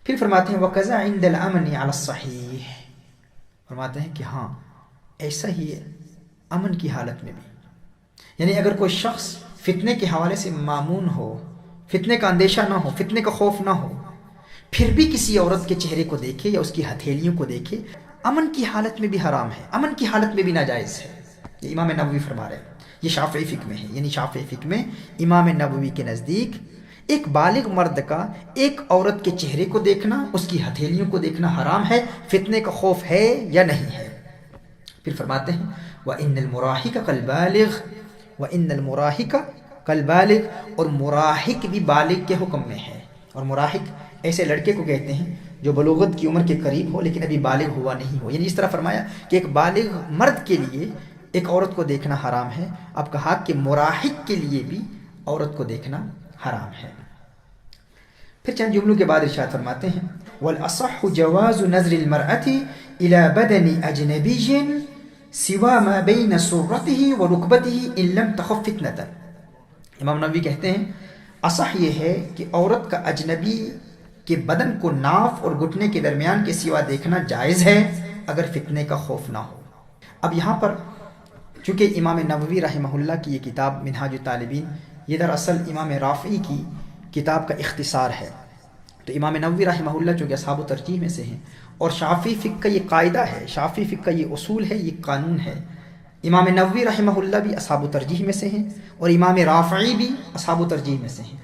پھر فرماتے ہیں وَكَذَا عِنْدَ الْأَمْنِ عَلَى الصَّحِيحِ، فرماتے ہیں کہ ہاں ایسا ہی امن کی حالت میں بھی، یعنی اگر کوئی شخص فتنے کے حوالے سے مامون ہو، فتنے کا اندیشہ نہ ہو، فتنے کا خوف نہ ہو، پھر بھی کسی عورت کے چہرے کو دیکھے یا اس کی ہتھیلیوں کو دیکھے، امن کی حالت میں بھی حرام ہے، امن کی حالت میں بھی ناجائز ہے۔ یہ امام نووی فرما رہے ہیں، یہ شافعی فقہ میں ہے، یعنی شافعی فقہ میں امام نووی کے نزدیک ایک بالغ مرد کا ایک عورت کے چہرے کو دیکھنا، اس کی ہتھیلیوں کو دیکھنا حرام ہے، فتنے کا خوف ہے یا نہیں ہے۔ پھر فرماتے ہیں وَإِنَّ الْمُرَاهِقَ كَالْبَالِغِ، وَإِنَّ الْمُرَاهِقَ كَالْبَالِغِ، اور مراہق بھی بالغ کے حکم میں ہے۔ اور مراہق ایسے لڑکے کو کہتے ہیں جو بلوغت کی عمر کے قریب ہو لیکن ابھی بالغ ہوا نہیں ہو، یعنی اس طرح فرمایا کہ ایک بالغ مرد کے لیے ایک عورت کو دیکھنا حرام ہے، اب کہا کہ مراہق کے لیے بھی عورت کو دیکھنا حرام ہے۔ پھر چند جملوں کے بعد ارشاد فرماتے ہیں وَالْأَصَحُّ جَوَازُ نَظْرِ الْمَرْأَةِ إِلَىٰ بَدَنِ أَجْنَبِيٍّ سوا ما بین سرته و رکبته ان لم تخف فتنة۔ امام نووی کہتے ہیں اصح یہ ہے کہ عورت کا اجنبی کے بدن کو ناف اور گھٹنے کے درمیان کے سوا دیکھنا جائز ہے اگر فتنے کا خوف نہ ہو۔ اب یہاں پر چونکہ امام نووی رحمہ اللہ کی یہ کتاب منہاج الطالبین یہ دراصل امام رافعی کی کتاب کا اختصار ہے، تو امام نووی رحمہ اللہ چونکہ اصحاب و ترجیح میں سے ہیں اور شافعی فقہ کا یہ قاعدہ ہے، شافعی فقہ کا یہ اصول ہے، یہ قانون ہے، امام نووی رحمہ اللہ بھی اصحاب و ترجیح میں سے ہیں اور امام رافعی بھی اصحاب و ترجیح میں سے ہیں۔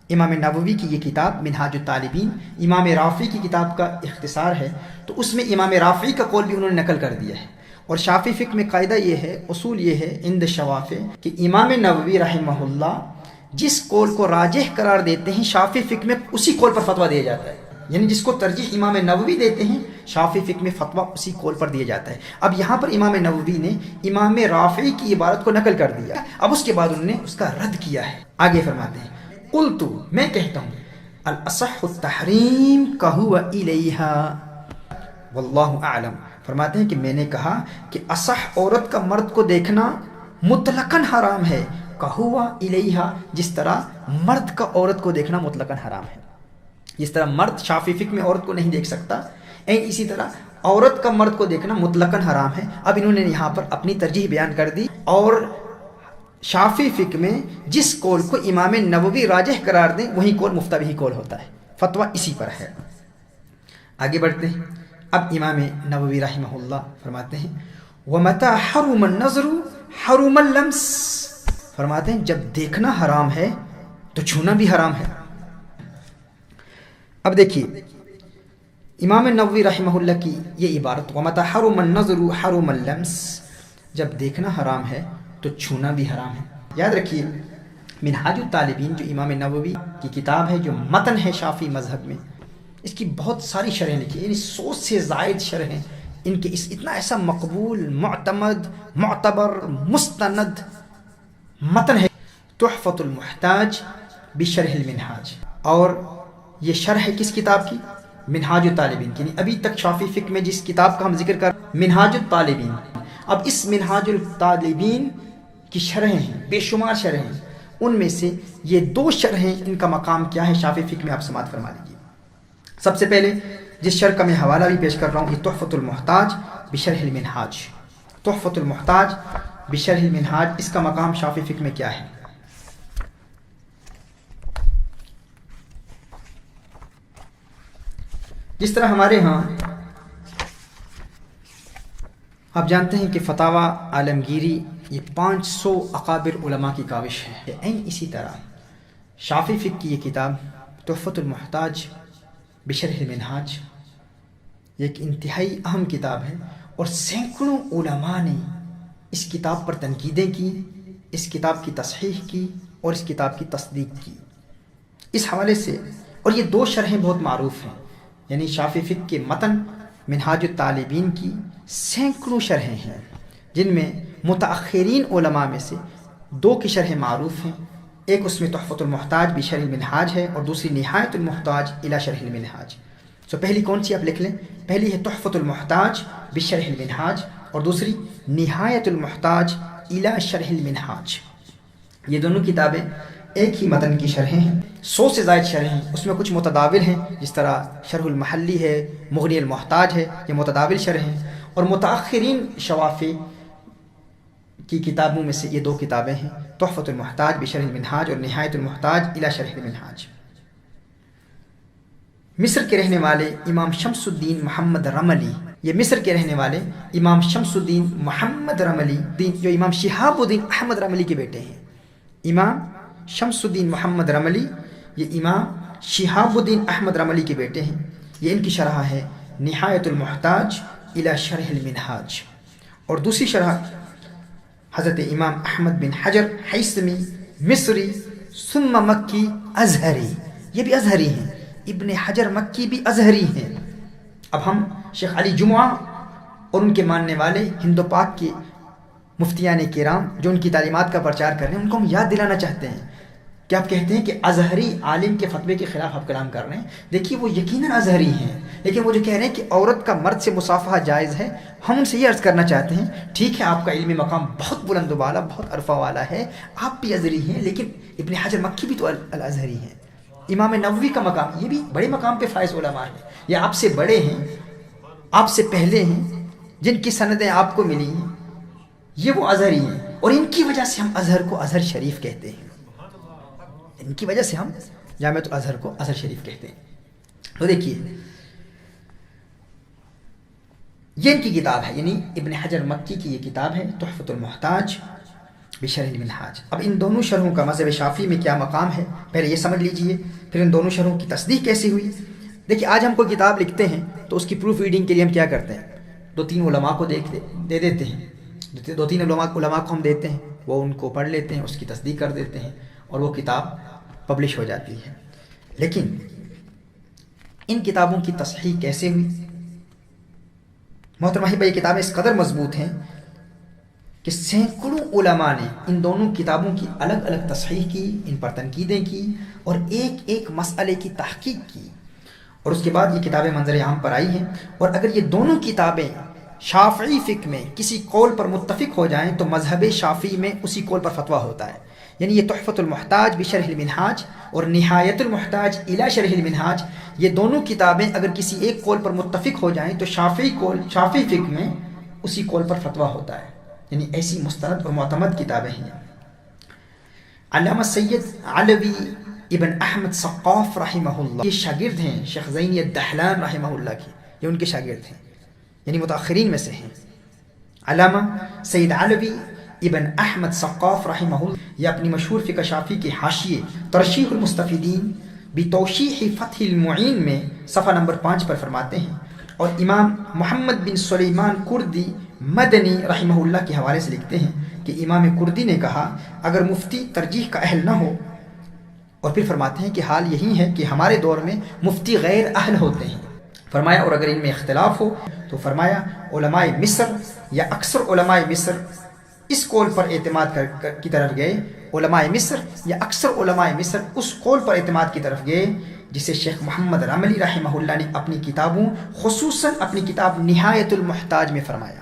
امام نووی کی یہ کتاب منہاج الطالبین امام رافعی کی کتاب کا اختصار ہے، تو اس میں امام رافعی کا قول بھی انہوں نے نقل کر دیا ہے۔ اور شافعی فقہ میں قاعدہ یہ ہے، اصول یہ ہے عند شوافع کہ امام نووی رحمہ اللہ جس قول کو راجح قرار دیتے ہیں شافعی فقہ میں اسی قول پر فتویٰ دیا جاتا ہے، یعنی جس کو ترجیح امام نووی دیتے ہیں شافعی فقہ میں فتویٰ اسی قول پر دیا جاتا ہے۔ اب یہاں پر امام نووی نے امام رافعی کی عبارت کو نقل کر دیا، اب اس کے بعد انہوں نے اس کا رد کیا ہے۔ آگے فرماتے ہیں قلت، میں کہتا ہوں الاصح التحریم کہو الیہا واللہ اعلم، فرماتے ہیں کہ میں نے کہا کہ اصح عورت کا مرد کو دیکھنا مطلقاً حرام ہے، کہو الیہا جس طرح مرد کا عورت کو دیکھنا مطلقاً حرام ہے۔ جس طرح مرد شافعی فقہ میں عورت کو نہیں دیکھ سکتا، اسی طرح عورت کا مرد کو دیکھنا مطلقاً حرام ہے۔ اب انہوں نے یہاں پر اپنی ترجیح بیان کر دی اور شافعی فقہ میں جس قول کو امام نووی راجح قرار دیں وہی قول مفتہ بہی قول ہوتا ہے، فتویٰ اسی پر ہے۔ آگے بڑھتے ہیں، اب امام نووی رحمہ اللہ فرماتے ہیں وَمَتَى حَرُمَ النَّظْرُ حَرُمَ اللَّمْسُ، فرماتے ہیں جب دیکھنا حرام ہے تو چھونا بھی حرام ہے۔ اب دیکھیے امام نووی رحمہ اللہ کی یہ عبارت وَمَتَى حَرُمَ النَّظْرُ حَرُمَ اللَّمْسُ، جب دیکھنا حرام ہے تو چھونا بھی حرام ہے۔ یاد رکھیے منہاج الطالبین جو امام نووی کی کتاب ہے، جو متن ہے شافعی مذہب میں، اس کی بہت ساری شرحیں لکھی، یعنی 100 سے زائد شرحیں ان کے اتنا ایسا مقبول، معتمد، معتبر، مستند متن ہے تحفۃ المحتاج بشرح المنہاج. اور یہ شرح ہے کس کتاب کی؟ منہاج الطالبین کی. ابھی تک شافعی فقہ میں جس کتاب کا ہم ذکر کر منہاج الطالبین، اب اس منہاج الطالبین کی شرحیں ہیں، بے شمار شرحیں ہیں. ان میں سے یہ 2 شرحیں، ان کا مقام کیا ہے شافعی فقہ میں، آپ سماعت فرما لیجیے. سب سے پہلے جس شرح کا میں حوالہ بھی پیش کر رہا ہوں، یہ تحفۃ المحتاج بشرح المنہاج. تحفۃ المحتاج بشرح المنہاج، اس کا مقام شافعی فقہ میں کیا ہے؟ جس طرح ہمارے ہاں آپ جانتے ہیں کہ فتاوی عالمگیری یہ 500 اکابر علماء کی کاوش ہے، اسی طرح شافعی فقہ کی یہ کتاب تحفۃ المحتاج بشرح المنہاج یہ ایک انتہائی اہم کتاب ہے، اور سینکڑوں علماء نے اس کتاب پر تنقیدیں کی، اس کتاب کی تصحیح کی اور اس کتاب کی تصدیق کی. اس حوالے سے، اور یہ 2 شرحیں بہت معروف ہیں، یعنی شافعی فقہ کے متن منہاج الطالبین کی سینکڑوں شرحیں ہیں، جن میں متأخرین علماء میں سے 2 کی شرحیں معروف ہیں. ایک اس میں تحفۃ المحتاج بشرح المنہاج ہے، اور دوسری نہایت المحتاج الی شرح المنہاج. پہلی کون سی آپ لکھ لیں؟ پہلی ہے تحفۃ المحتاج بشرح المنہاج، اور دوسری نہایت المحتاج الی شرح المنہاج. یہ دونوں کتابیں ایک ہی متن کی شرحیں ہیں، 100 سے زائد شرحیں ہیں. اس میں کچھ متداول ہیں، جس طرح شرح المحلی ہے، مغنی المحتاج ہے، یہ متداول شرح ہیں. اور متأخرین شوافع کی کتابوں میں سے یہ 2 کتابیں ہیں، تحفۃ المحتاج بشرح المنہاج اور نہایت المحتاج الی شرح المنہاج. مصر کے رہنے والے امام شمس الدین محمد رملی، یہ مصر کے رہنے والے امام شمس الدین محمد رملی، جو امام شہاب الدین احمد رملی کے بیٹے ہیں. امام شمس الدین محمد رملی یہ امام شہاب الدین احمد رملی کے بیٹے ہیں. یہ ان کی شرح ہے نہایت المحتاج الی شرح المنہاج. اور دوسری شرح حضرت امام احمد بن حجر حیثمی مصری ثم مکی ازہری، یہ بھی ازہری ہیں، ابن حجر مکی بھی ازہری ہیں. اب ہم شیخ علی جمعہ اور ان کے ماننے والے ہند و پاک کے مفتیان کرام جو ان کی تعلیمات کا پرچار کر رہے ہیں، ان کو ہم یاد دلانا چاہتے ہیں کہ آپ کہتے ہیں کہ ازہری عالم کے فتوے کے خلاف آپ کلام کر رہے ہیں. دیکھیے وہ یقیناً ازہری ہیں، لیکن وہ جو کہہ رہے ہیں کہ عورت کا مرد سے مصافحہ جائز ہے، ہم ان سے یہ عرض کرنا چاہتے ہیں ٹھیک ہے آپ کا علمی مقام بہت بلند و بالا، بہت عرفہ والا ہے، آپ بھی ازہری ہیں، لیکن ابن حجر مکی بھی تو الازہری ہیں. امام نووی کا مقام، یہ بھی بڑے مقام پہ فائز علماء ہیں، یہ آپ سے بڑے ہیں، آپ سے پہلے ہیں، جن کی سندیں آپ کو ملی ہیں، یہ وہ ازہری ہیں. اور ان کی وجہ سے ہم ازہر کو ازہر شریف کہتے ہیں، ان کی وجہ سے ہم جامعۃ الازہر کو ازہر شریف کہتے ہیں. تو دیکھیے یہ ان کی کتاب ہے، یعنی ابن حجر مکی کی یہ کتاب ہے تحفۃ المحتاج بشرح المنہاج. اب ان دونوں شرحوں کا مذہب شافعی میں کیا مقام ہے پہلے یہ سمجھ لیجئے، پھر ان دونوں شرحوں کی تصدیق کیسی ہوئی. دیکھیے آج ہم کوئی کتاب لکھتے ہیں تو اس کی پروف ریڈنگ کے لیے ہم کیا کرتے ہیں؟ 2-3 علماء کو دے دیتے ہیں، 2-3 علماء کو ہم دیتے ہیں، وہ ان کو پڑھ لیتے ہیں، اس کی تصدیق کر دیتے ہیں، اور وہ کتاب پبلش ہو جاتی ہے. لیکن ان کتابوں کی تصحیح کیسے ہوئی؟ محترم احبہ، یہ کتابیں اس قدر مضبوط ہیں کہ سینکڑوں علماء نے ان دونوں کتابوں کی الگ الگ تصحیح کی، ان پر تنقیدیں کی، اور ایک ایک مسئلے کی تحقیق کی، اور اس کے بعد یہ کتابیں منظر عام پر آئی ہیں. اور اگر یہ دونوں کتابیں شافعی فقہ میں کسی قول پر متفق ہو جائیں تو مذہب شافعی میں اسی قول پر فتویٰ ہوتا ہے. یعنی یہ تحفۃ المحتاج بشرح المنہاج اور نہایت المحتاج الی شرح المنہاج، یہ دونوں کتابیں اگر کسی ایک قول پر متفق ہو جائیں تو شافعی فقہ میں اسی قول پر فتویٰ ہوتا ہے. یعنی ایسی مستند اور معتمد کتابیں ہیں. علامہ سید علوی ابن احمد ثقاف رحمہ اللہ، یہ شاگرد ہیں شیخ زینی الدحلان رحمہ اللہ کی، یہ ان کے شاگرد ہیں، یعنی متاخرین میں سے ہیں. علامہ سید علوی ابن احمد ثقاف رحمہ اللہ یہ اپنی مشہور فقہ شافعی کے حاشیے ترشیح المستفیدین بتوشیح فتح المعین میں صفحہ نمبر 5 پر فرماتے ہیں، اور امام محمد بن سلیمان کردی مدنی رحمہ اللہ کے حوالے سے لکھتے ہیں کہ امام کردی نے کہا اگر مفتی ترجیح کا اہل نہ ہو، اور پھر فرماتے ہیں کہ حال یہی ہے کہ ہمارے دور میں مفتی غیر اہل ہوتے ہیں. فرمایا اور اگر ان میں اختلاف ہو تو فرمایا علماء مصر یا اکثر علماء مصر اس قول پر اعتماد کی طرف گئے، علماء مصر یا اکثر علماء مصر اس قول پر اعتماد کی طرف گئے جسے شیخ محمد رملی رحمہ اللہ نے اپنی کتابوں خصوصاً اپنی کتاب نہایت المحتاج میں فرمایا.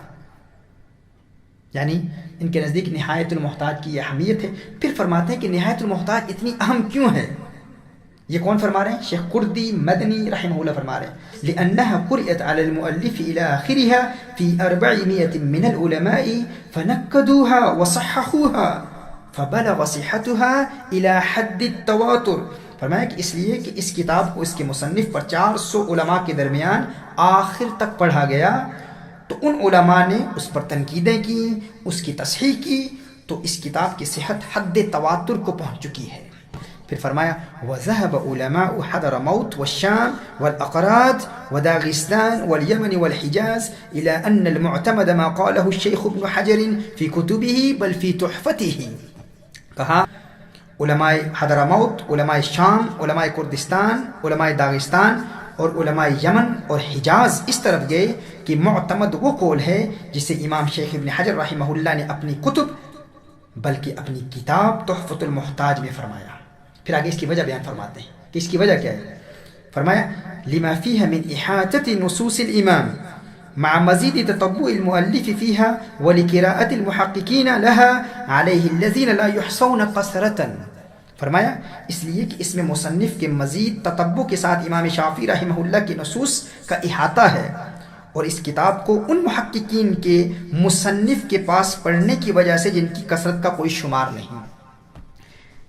یعنی ان کے نزدیک نہایت المحتاج کی یہ اہمیت ہے. پھر فرماتے ہیں کہ نہایت المحتاج اتنی اہم کیوں ہے؟ یہ کون فرما رہے ہیں؟ شیخ کردی مدنی رحمہ اللہ فرما رہے ہیں لأنها قرئت على المؤلف إلى آخرها في 400 من العلماء فنكدوها وصححوها فبلغ صحتها إلى حد التواتر. فرمایا کہ اس لیے کہ اس کتاب کو اس کے مصنف پر 400 علماء کے درمیان آخر تک پڑھا گیا تو ان علماء نے اس پر تنقیدیں کی، اس کی تصحیح کی، تو اس کتاب کی صحت حد تواتر کو پہنچ چکی ہے. پھر فرمایا وذهب علماء حضرموت والشام والأقراد وداغستان واليمن والحجاز إلى أن المعتمد ما قاله الشيخ ابن حجر في كتبه بل في تحفته. کہا علماء حضرموت، علماء شام، علماء کردستان، علماء داغستان اور علماء یمن اور حجاز اس طرف گئے کہ معتمد وہ قول ہے جسے امام شیخ ابن حجر رحمہ اللہ نے اپنی کتب بلکہ اپنی کتاب تحفۃ المحتاج میں فرمایا. پھر آگے اس کی وجہ بیان فرماتے ہیں کہ اس کی وجہ کیا ہے. فرمایا لما فيها من إحاطة نصوص الإمام مع مزيد تتبع المؤلف فيها ولقراءة المحققين لها عليه الذين لا يحصون قصرة. فرمایا اس لیے کہ اس میں مصنف کے مزید تتبع کے ساتھ امام شافعی رحمہ اللہ کی نصوص کا احاطہ ہے، اور اس کتاب کو ان محققین کے مصنف کے پاس پڑھنے کی وجہ سے جن کی کثرت کا کوئی شمار نہیں.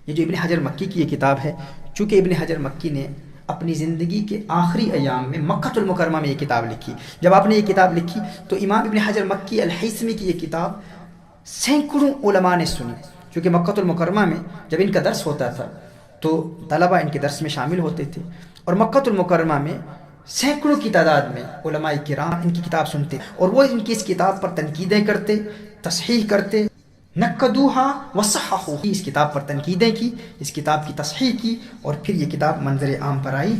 یہ جو ابن حجر مکی کی یہ کتاب ہے، چونکہ ابن حجر مکی نے اپنی زندگی کے آخری ایام میں مکہ المکرمہ میں یہ کتاب لکھی. جب آپ نے یہ کتاب لکھی تو امام ابن حجر مکی الہیثمی کی یہ کتاب سینکڑوں علماء نے سنی، چونکہ مکہ المکرمہ میں جب ان کا درس ہوتا تھا تو طلبہ ان کے درس میں شامل ہوتے تھے، اور مکہ المکرمہ میں سینکڑوں کی تعداد میں علماء کرام ان کی کتاب سنتے اور وہ ان کی اس کتاب پر تنقیدیں کرتے، تصحیح کرتے. نقدوہا وصححوا، اس کتاب پر تنقیدیں کی، اس کتاب کی تصحیح کی، اور پھر یہ کتاب منظر عام پر آئی.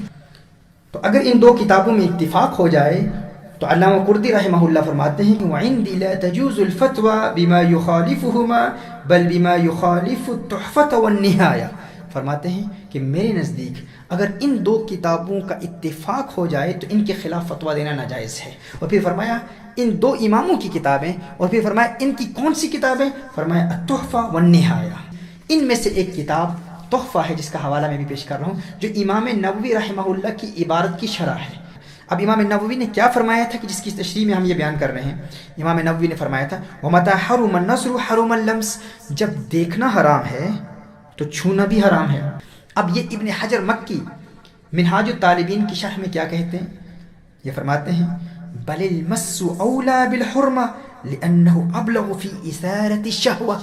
تو اگر ان دو کتابوں میں اتفاق ہو جائے تو علامہ کردی رحمہ اللہ فرماتے ہیں کہ وعندی لا تجوز الفتوى بما يخالفهما بل بما يخالف التحفة والنهاية. فرماتے ہیں کہ میرے نزدیک اگر ان دو کتابوں کا اتفاق ہو جائے تو ان کے خلاف فتویٰ دینا ناجائز ہے. اور پھر فرمایا ان دو اماموں کی کتابیں، اور پھر فرمایا ان کی کون سی کتابیں؟ فرمایا التحفہ والنہایہ. ان میں سے ایک کتاب تحفہ ہے جس کا حوالہ میں بھی پیش کر رہا ہوں، جو امام نووی رحمہ اللہ کی عبارت کی شرح ہے. اب امام نووی نے کیا فرمایا تھا کہ جس کی تشریح میں ہم یہ بیان کر رہے ہیں؟ امام نووی نے فرمایا تھا وَمَتَى حَرُمَ النَّظْرُ حَرُمَ اللَّمْسُ، جب دیکھنا حرام ہے تو چھونا بھی حرام ہے. اب یہ ابن حجر مکی منہاج الطالبین کی شرح میں کیا کہتے ہیں؟ یہ فرماتے ہیں بل المس اولا بالحرمہ لانه ابلغ فی اثارۃ الشہوہ.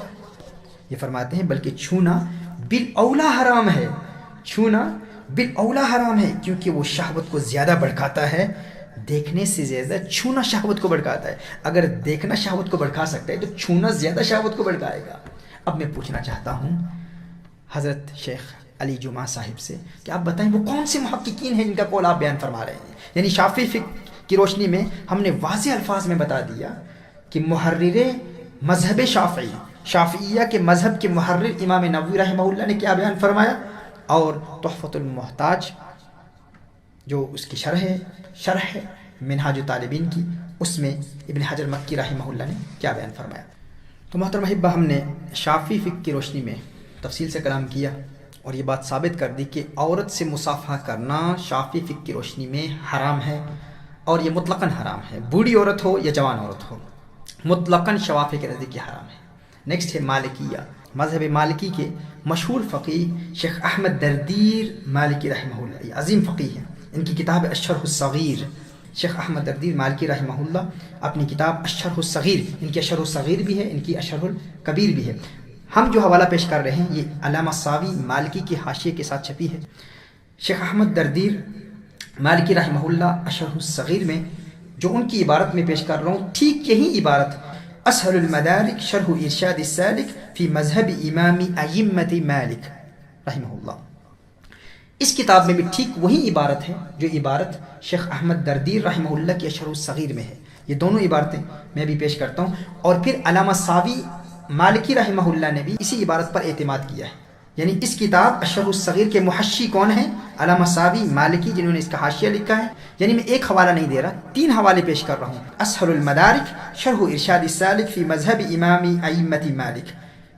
یہ فرماتے ہیں بلکہ چھونا بالاولا حرام ہے، چھونا بالاولا حرام ہے کیونکہ وہ شہوت کو زیادہ بھڑکاتا ہے. دیکھنے سے زیادہ چھونا شہوت کو بھڑکاتا ہے. اگر دیکھنا شہوت کو بھڑکا سکتا ہے تو چھونا زیادہ شہوت کو بھڑکائے گا. اب میں پوچھنا چاہتا ہوں حضرت شیخ علی جمعہ صاحب سے کہ آپ بتائیں وہ کون سے محققین ہیں جن کا قول آپ بیان فرما رہے ہیں؟ یعنی شافعی فقہ کی روشنی میں ہم نے واضح الفاظ میں بتا دیا کہ محرر مذہب شافعی، شافعیہ کے مذہب کے محرر امام نووی رحمہ اللہ نے کیا بیان فرمایا، اور تحفۃ المحتاج جو اس کی شرح ہے منہاج الطالبین کی، اس میں ابن حجر مکی رحمہ اللہ نے کیا بیان فرمایا. تو محترم احبہ، ہم نے شافعی فقہ کی روشنی میں تفصیل سے کلام کیا اور یہ بات ثابت کر دی کہ عورت سے مصافحہ کرنا شافعی فقہ کی روشنی میں حرام ہے، اور یہ مطلقاً حرام ہے، بوڑھی عورت ہو یا جوان عورت ہو، مطلقاً شافعی کے نزدیک یہ حرام ہے. نیکسٹ ہے مالکیہ. مذہب مالکی کے مشہور فقیہ شیخ احمد دردیر مالکی رحمہ اللہ، یہ عظیم فقیہ ہیں. ان کی کتاب الشرح الصغیر، شیخ احمد دردیر مالکی رحمہ اللہ اپنی کتاب الشرح الصغیر، ان کی الشرح الصغیر بھی ہے، ان کی الشرح الکبیر بھی ہے. ہم جو حوالہ پیش کر رہے ہیں یہ علامہ ساوی مالکی کی حاشیے کے ساتھ چھپی ہے. شیخ احمد دردیر مالکی رحمہ اللہ الشرح الصغیر میں جو ان کی عبارت میں پیش کر رہا ہوں، ٹھیک یہی عبارت اسہل المدارک شرح ارشاد السالک فی مذہب امام ائمۃ مالک رحمہ اللہ. اس کتاب میں بھی ٹھیک وہی عبارت ہے جو عبارت شیخ احمد دردیر رحمہ اللہ کی اشرح الصغیر میں ہے. یہ دونوں عبارتیں میں بھی پیش کرتا ہوں. اور پھر علامہ ساوی مالکی رحمہ اللہ نے بھی اسی عبارت پر اعتماد کیا ہے. یعنی اس کتاب اشرح الصغیر کے محشی کون ہیں؟ علامہ ساوی مالکی، جنہوں نے اس کا حاشیہ لکھا ہے. یعنی میں ایک حوالہ نہیں دے رہا، 3 حوالے پیش کر رہا ہوں. اسهل المدارک شرح ارشاد السالک فی مذہب امام ائمۃ مالک،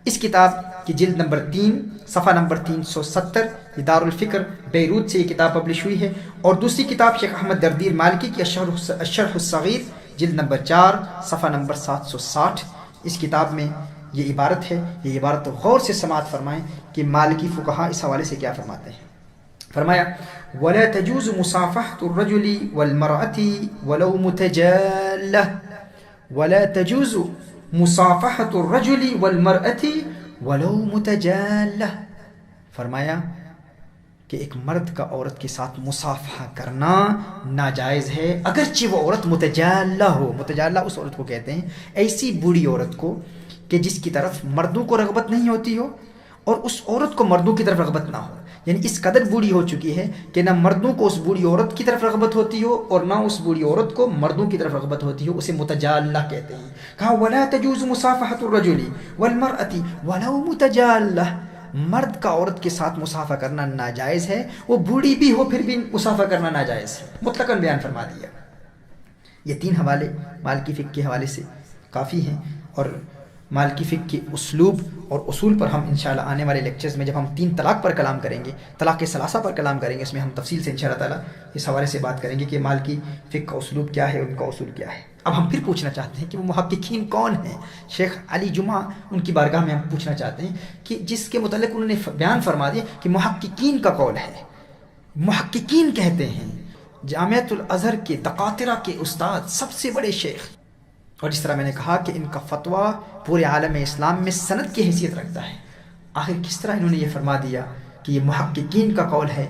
اس کتاب کی جلد نمبر 3 صفحہ نمبر 370، یہ دارالفکر بیروت سے یہ کتاب پبلش ہوئی ہے. اور دوسری کتاب شیخ احمد دردیر مالکی کی الشرح الصغیر جلد نمبر 4 صفحہ نمبر 760. اس کتاب میں یہ عبارت ہے. یہ عبارت غور سے سماعت فرمائیں کہ مالکی فقہا اس حوالے سے کیا فرماتے ہیں. فرمایا ولا تجوز مصافحة الرجل والمرأة ولو متجالة، ولا تجوز مصافحة الرجل والمرأة ولو متجالة. فرمایا کہ ایک مرد کا عورت کے ساتھ مصافحہ کرنا ناجائز ہے اگرچہ وہ عورت متجالہ ہو. متجالہ اس عورت کو کہتے ہیں ایسی بوڑھی عورت کو کہ جس کی طرف مردوں کو رغبت نہیں ہوتی ہو اور اس عورت کو مردوں کی طرف رغبت نہ ہو. یعنی اس قدر بوڑھی ہو چکی ہے کہ نہ مردوں کو اس بوڑھی عورت کی طرف رغبت ہوتی ہو اور نہ اس بوڑھی عورت کو مردوں کی طرف رغبت ہوتی ہو. اسے متجالہ کہتے ہیں. کہا ولا تجوز مصافحة الرجل والمرأة ولو متجالہ، مرد کا عورت کے ساتھ مصافحہ کرنا ناجائز ہے، وہ بوڑھی بھی ہو پھر بھی مصافحہ کرنا ناجائز ہے. مطلقاً بیان فرما دیا. یہ 3 حوالے مالکی فقہ کے حوالے سے کافی ہیں. اور مالکی فقہ کے اسلوب اور اصول پر ہم انشاءاللہ آنے والے لیکچرز میں جب ہم 3 طلاق پر کلام کریں گے، طلاق ثلاثہ پر کلام کریں گے، اس میں ہم تفصیل سے انشاءاللہ تعالیٰ اس حوالے سے بات کریں گے کہ مالکی فقہ کا اسلوب کیا ہے، ان کا اصول کیا ہے. اب ہم پھر پوچھنا چاہتے ہیں کہ وہ محققین کون ہیں. شیخ علی جمعہ ان کی بارگاہ میں ہم پوچھنا چاہتے ہیں کہ جس کے متعلق انہوں نے بیان فرما دیا کہ محققین کا قول ہے. محققین کہتے ہیں جامعۃ الازہر کے دکاترہ کے استاد، سب سے بڑے شیخ، اور جس طرح میں نے کہا کہ ان کا فتویٰ پورے عالم اسلام میں سند کی حیثیت رکھتا ہے. آخر کس طرح انہوں نے یہ فرما دیا کہ یہ محققین کا قول ہے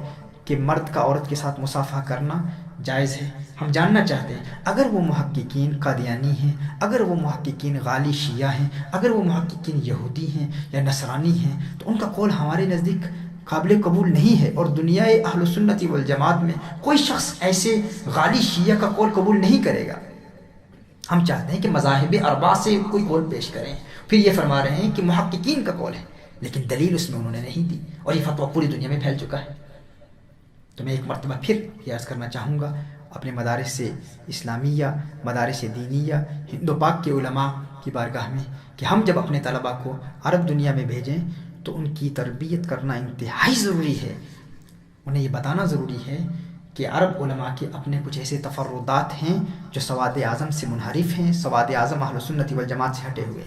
کہ مرد کا عورت کے ساتھ مصافحہ کرنا جائز ہے. ہم جاننا چاہتے ہیں اگر وہ محققین قادیانی ہیں، اگر وہ محققین غالی شیعہ ہیں، اگر وہ محققین یہودی ہیں یا نصرانی ہیں، تو ان کا قول ہمارے نزدیک قابل قبول نہیں ہے. اور دنیا اہل سنت والجماعت میں کوئی شخص ایسے غالی شیعہ کا قول قبول نہیں کرے گا. ہم چاہتے ہیں کہ مذاہب اربعہ سے کوئی قول پیش کریں. پھر یہ فرما رہے ہیں کہ محققین کا قول ہے، لیکن دلیل اس میں انہوں نے نہیں دی، اور یہ فتویٰ پوری دنیا میں پھیل چکا ہے. تو میں ایک مرتبہ پھر یہ عرض کرنا چاہوں گا اپنے مدارس اسلامیہ، مدارس دینیہ، ہند و پاک کے علماء کی بارگاہ میں کہ ہم جب اپنے طلباء کو عرب دنیا میں بھیجیں تو ان کی تربیت کرنا انتہائی ضروری ہے. انہیں یہ بتانا ضروری ہے کہ عرب علماء کے اپنے کچھ ایسے تفردات ہیں جو سواد اعظم سے منحرف ہیں، سواد اعظم اہل سنت والجماعت سے ہٹے ہوئے.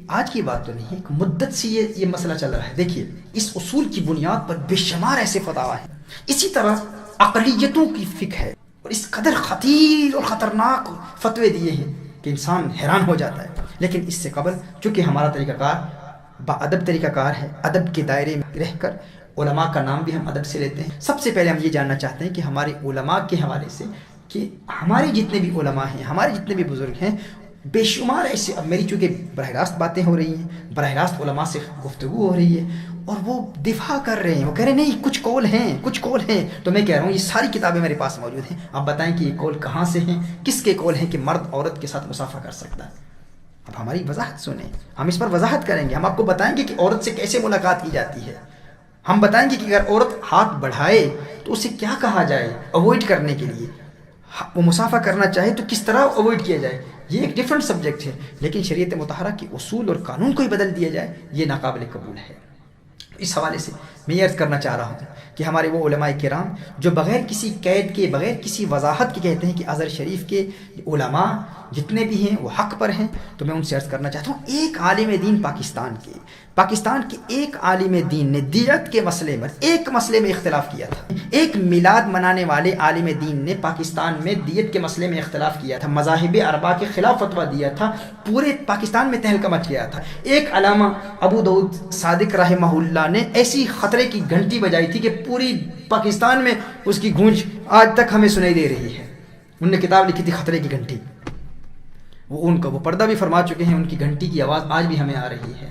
آج کی بات تو نہیں ہے، ایک مدت سے یہ مسئلہ چل رہا ہے. دیکھیے اس اصول کی بنیاد پر بے شمار ایسے فتاوی ہیں. اسی طرح اقلیتوں کی فقہ ہے، اور اس قدر خطیر اور خطرناک فتوے دیے ہیں کہ انسان حیران ہو جاتا ہے. لیکن اس سے قبل چونکہ ہمارا طریقہ کار باادب طریقہ کار ہے، ادب کے دائرے میں رہ کر علماء کا نام بھی ہم ادب سے لیتے ہیں. سب سے پہلے ہم یہ جاننا چاہتے ہیں کہ ہمارے علماء کے حوالے سے کہ ہمارے جتنے بھی علماء ہیں، ہمارے جتنے بھی بزرگ ہیں، بے شمار ایسے، اب میری چونکہ براہ راست باتیں ہو رہی ہیں، براہ راست علماء سے گفتگو ہو رہی ہے اور وہ دفاع کر رہے ہیں، وہ کہہ رہے ہیں نہیں کچھ قول ہیں، کچھ قول ہیں. تو میں کہہ رہا ہوں یہ ساری کتابیں میرے پاس موجود ہیں. آپ بتائیں کہ یہ قول کہاں سے ہیں، کس کے قول ہیں کہ مرد عورت کے ساتھ مصافحہ کر سکتا ہے. اب ہماری وضاحت سنیں، ہم اس پر وضاحت کریں گے. ہم آپ کو بتائیں گے کہ عورت سے کیسے ملاقات کی جاتی ہے. ہم بتائیں گے کہ اگر عورت ہاتھ بڑھائے تو اسے کیا کہا جائے اوائڈ کرنے کے لیے. وہ مصافحہ کرنا چاہے تو کس طرح اوائڈ کیا جائے. یہ ایک ڈیفرنٹ سبجیکٹ ہے، لیکن شریعت مطہرہ کے اصول اور قانون کو ہی بدل دیا جائے یہ ناقابل قبول ہے. اس حوالے سے میں یہ عرض کرنا چاہ رہا ہوں کہ ہمارے وہ علماء کرام جو بغیر کسی قید کے، بغیر کسی وضاحت کے کہتے ہیں کہ ازہر شریف کے علماء جتنے بھی ہیں وہ حق پر ہیں، تو میں ان سے عرض کرنا چاہتا ہوں ایک عالم دین پاکستان کے ایک عالم دین نے دیت کے مسئلے میں ایک مسئلے میں اختلاف کیا تھا. ایک میلاد منانے والے عالم دین نے پاکستان میں دیت کے مسئلے میں اختلاف کیا تھا، مذاہب اربعہ کے خلاف فتویٰ دیا تھا، پورے پاکستان میں تہلکہ مچ گیا تھا. ایک علامہ ابو داؤد صادق رحمہ اللہ نے ایسی خطرے کی گھنٹی بجائی تھی کہ پوری پاکستان میں اس کی گونج آج تک ہمیں سنائی دے رہی ہے. انہوں نے کتاب لکھی تھی خطرے کی گھنٹی. وہ پردہ بھی فرما چکے ہیں، ان کی گھنٹی کی آواز آج بھی ہمیں آ رہی ہے.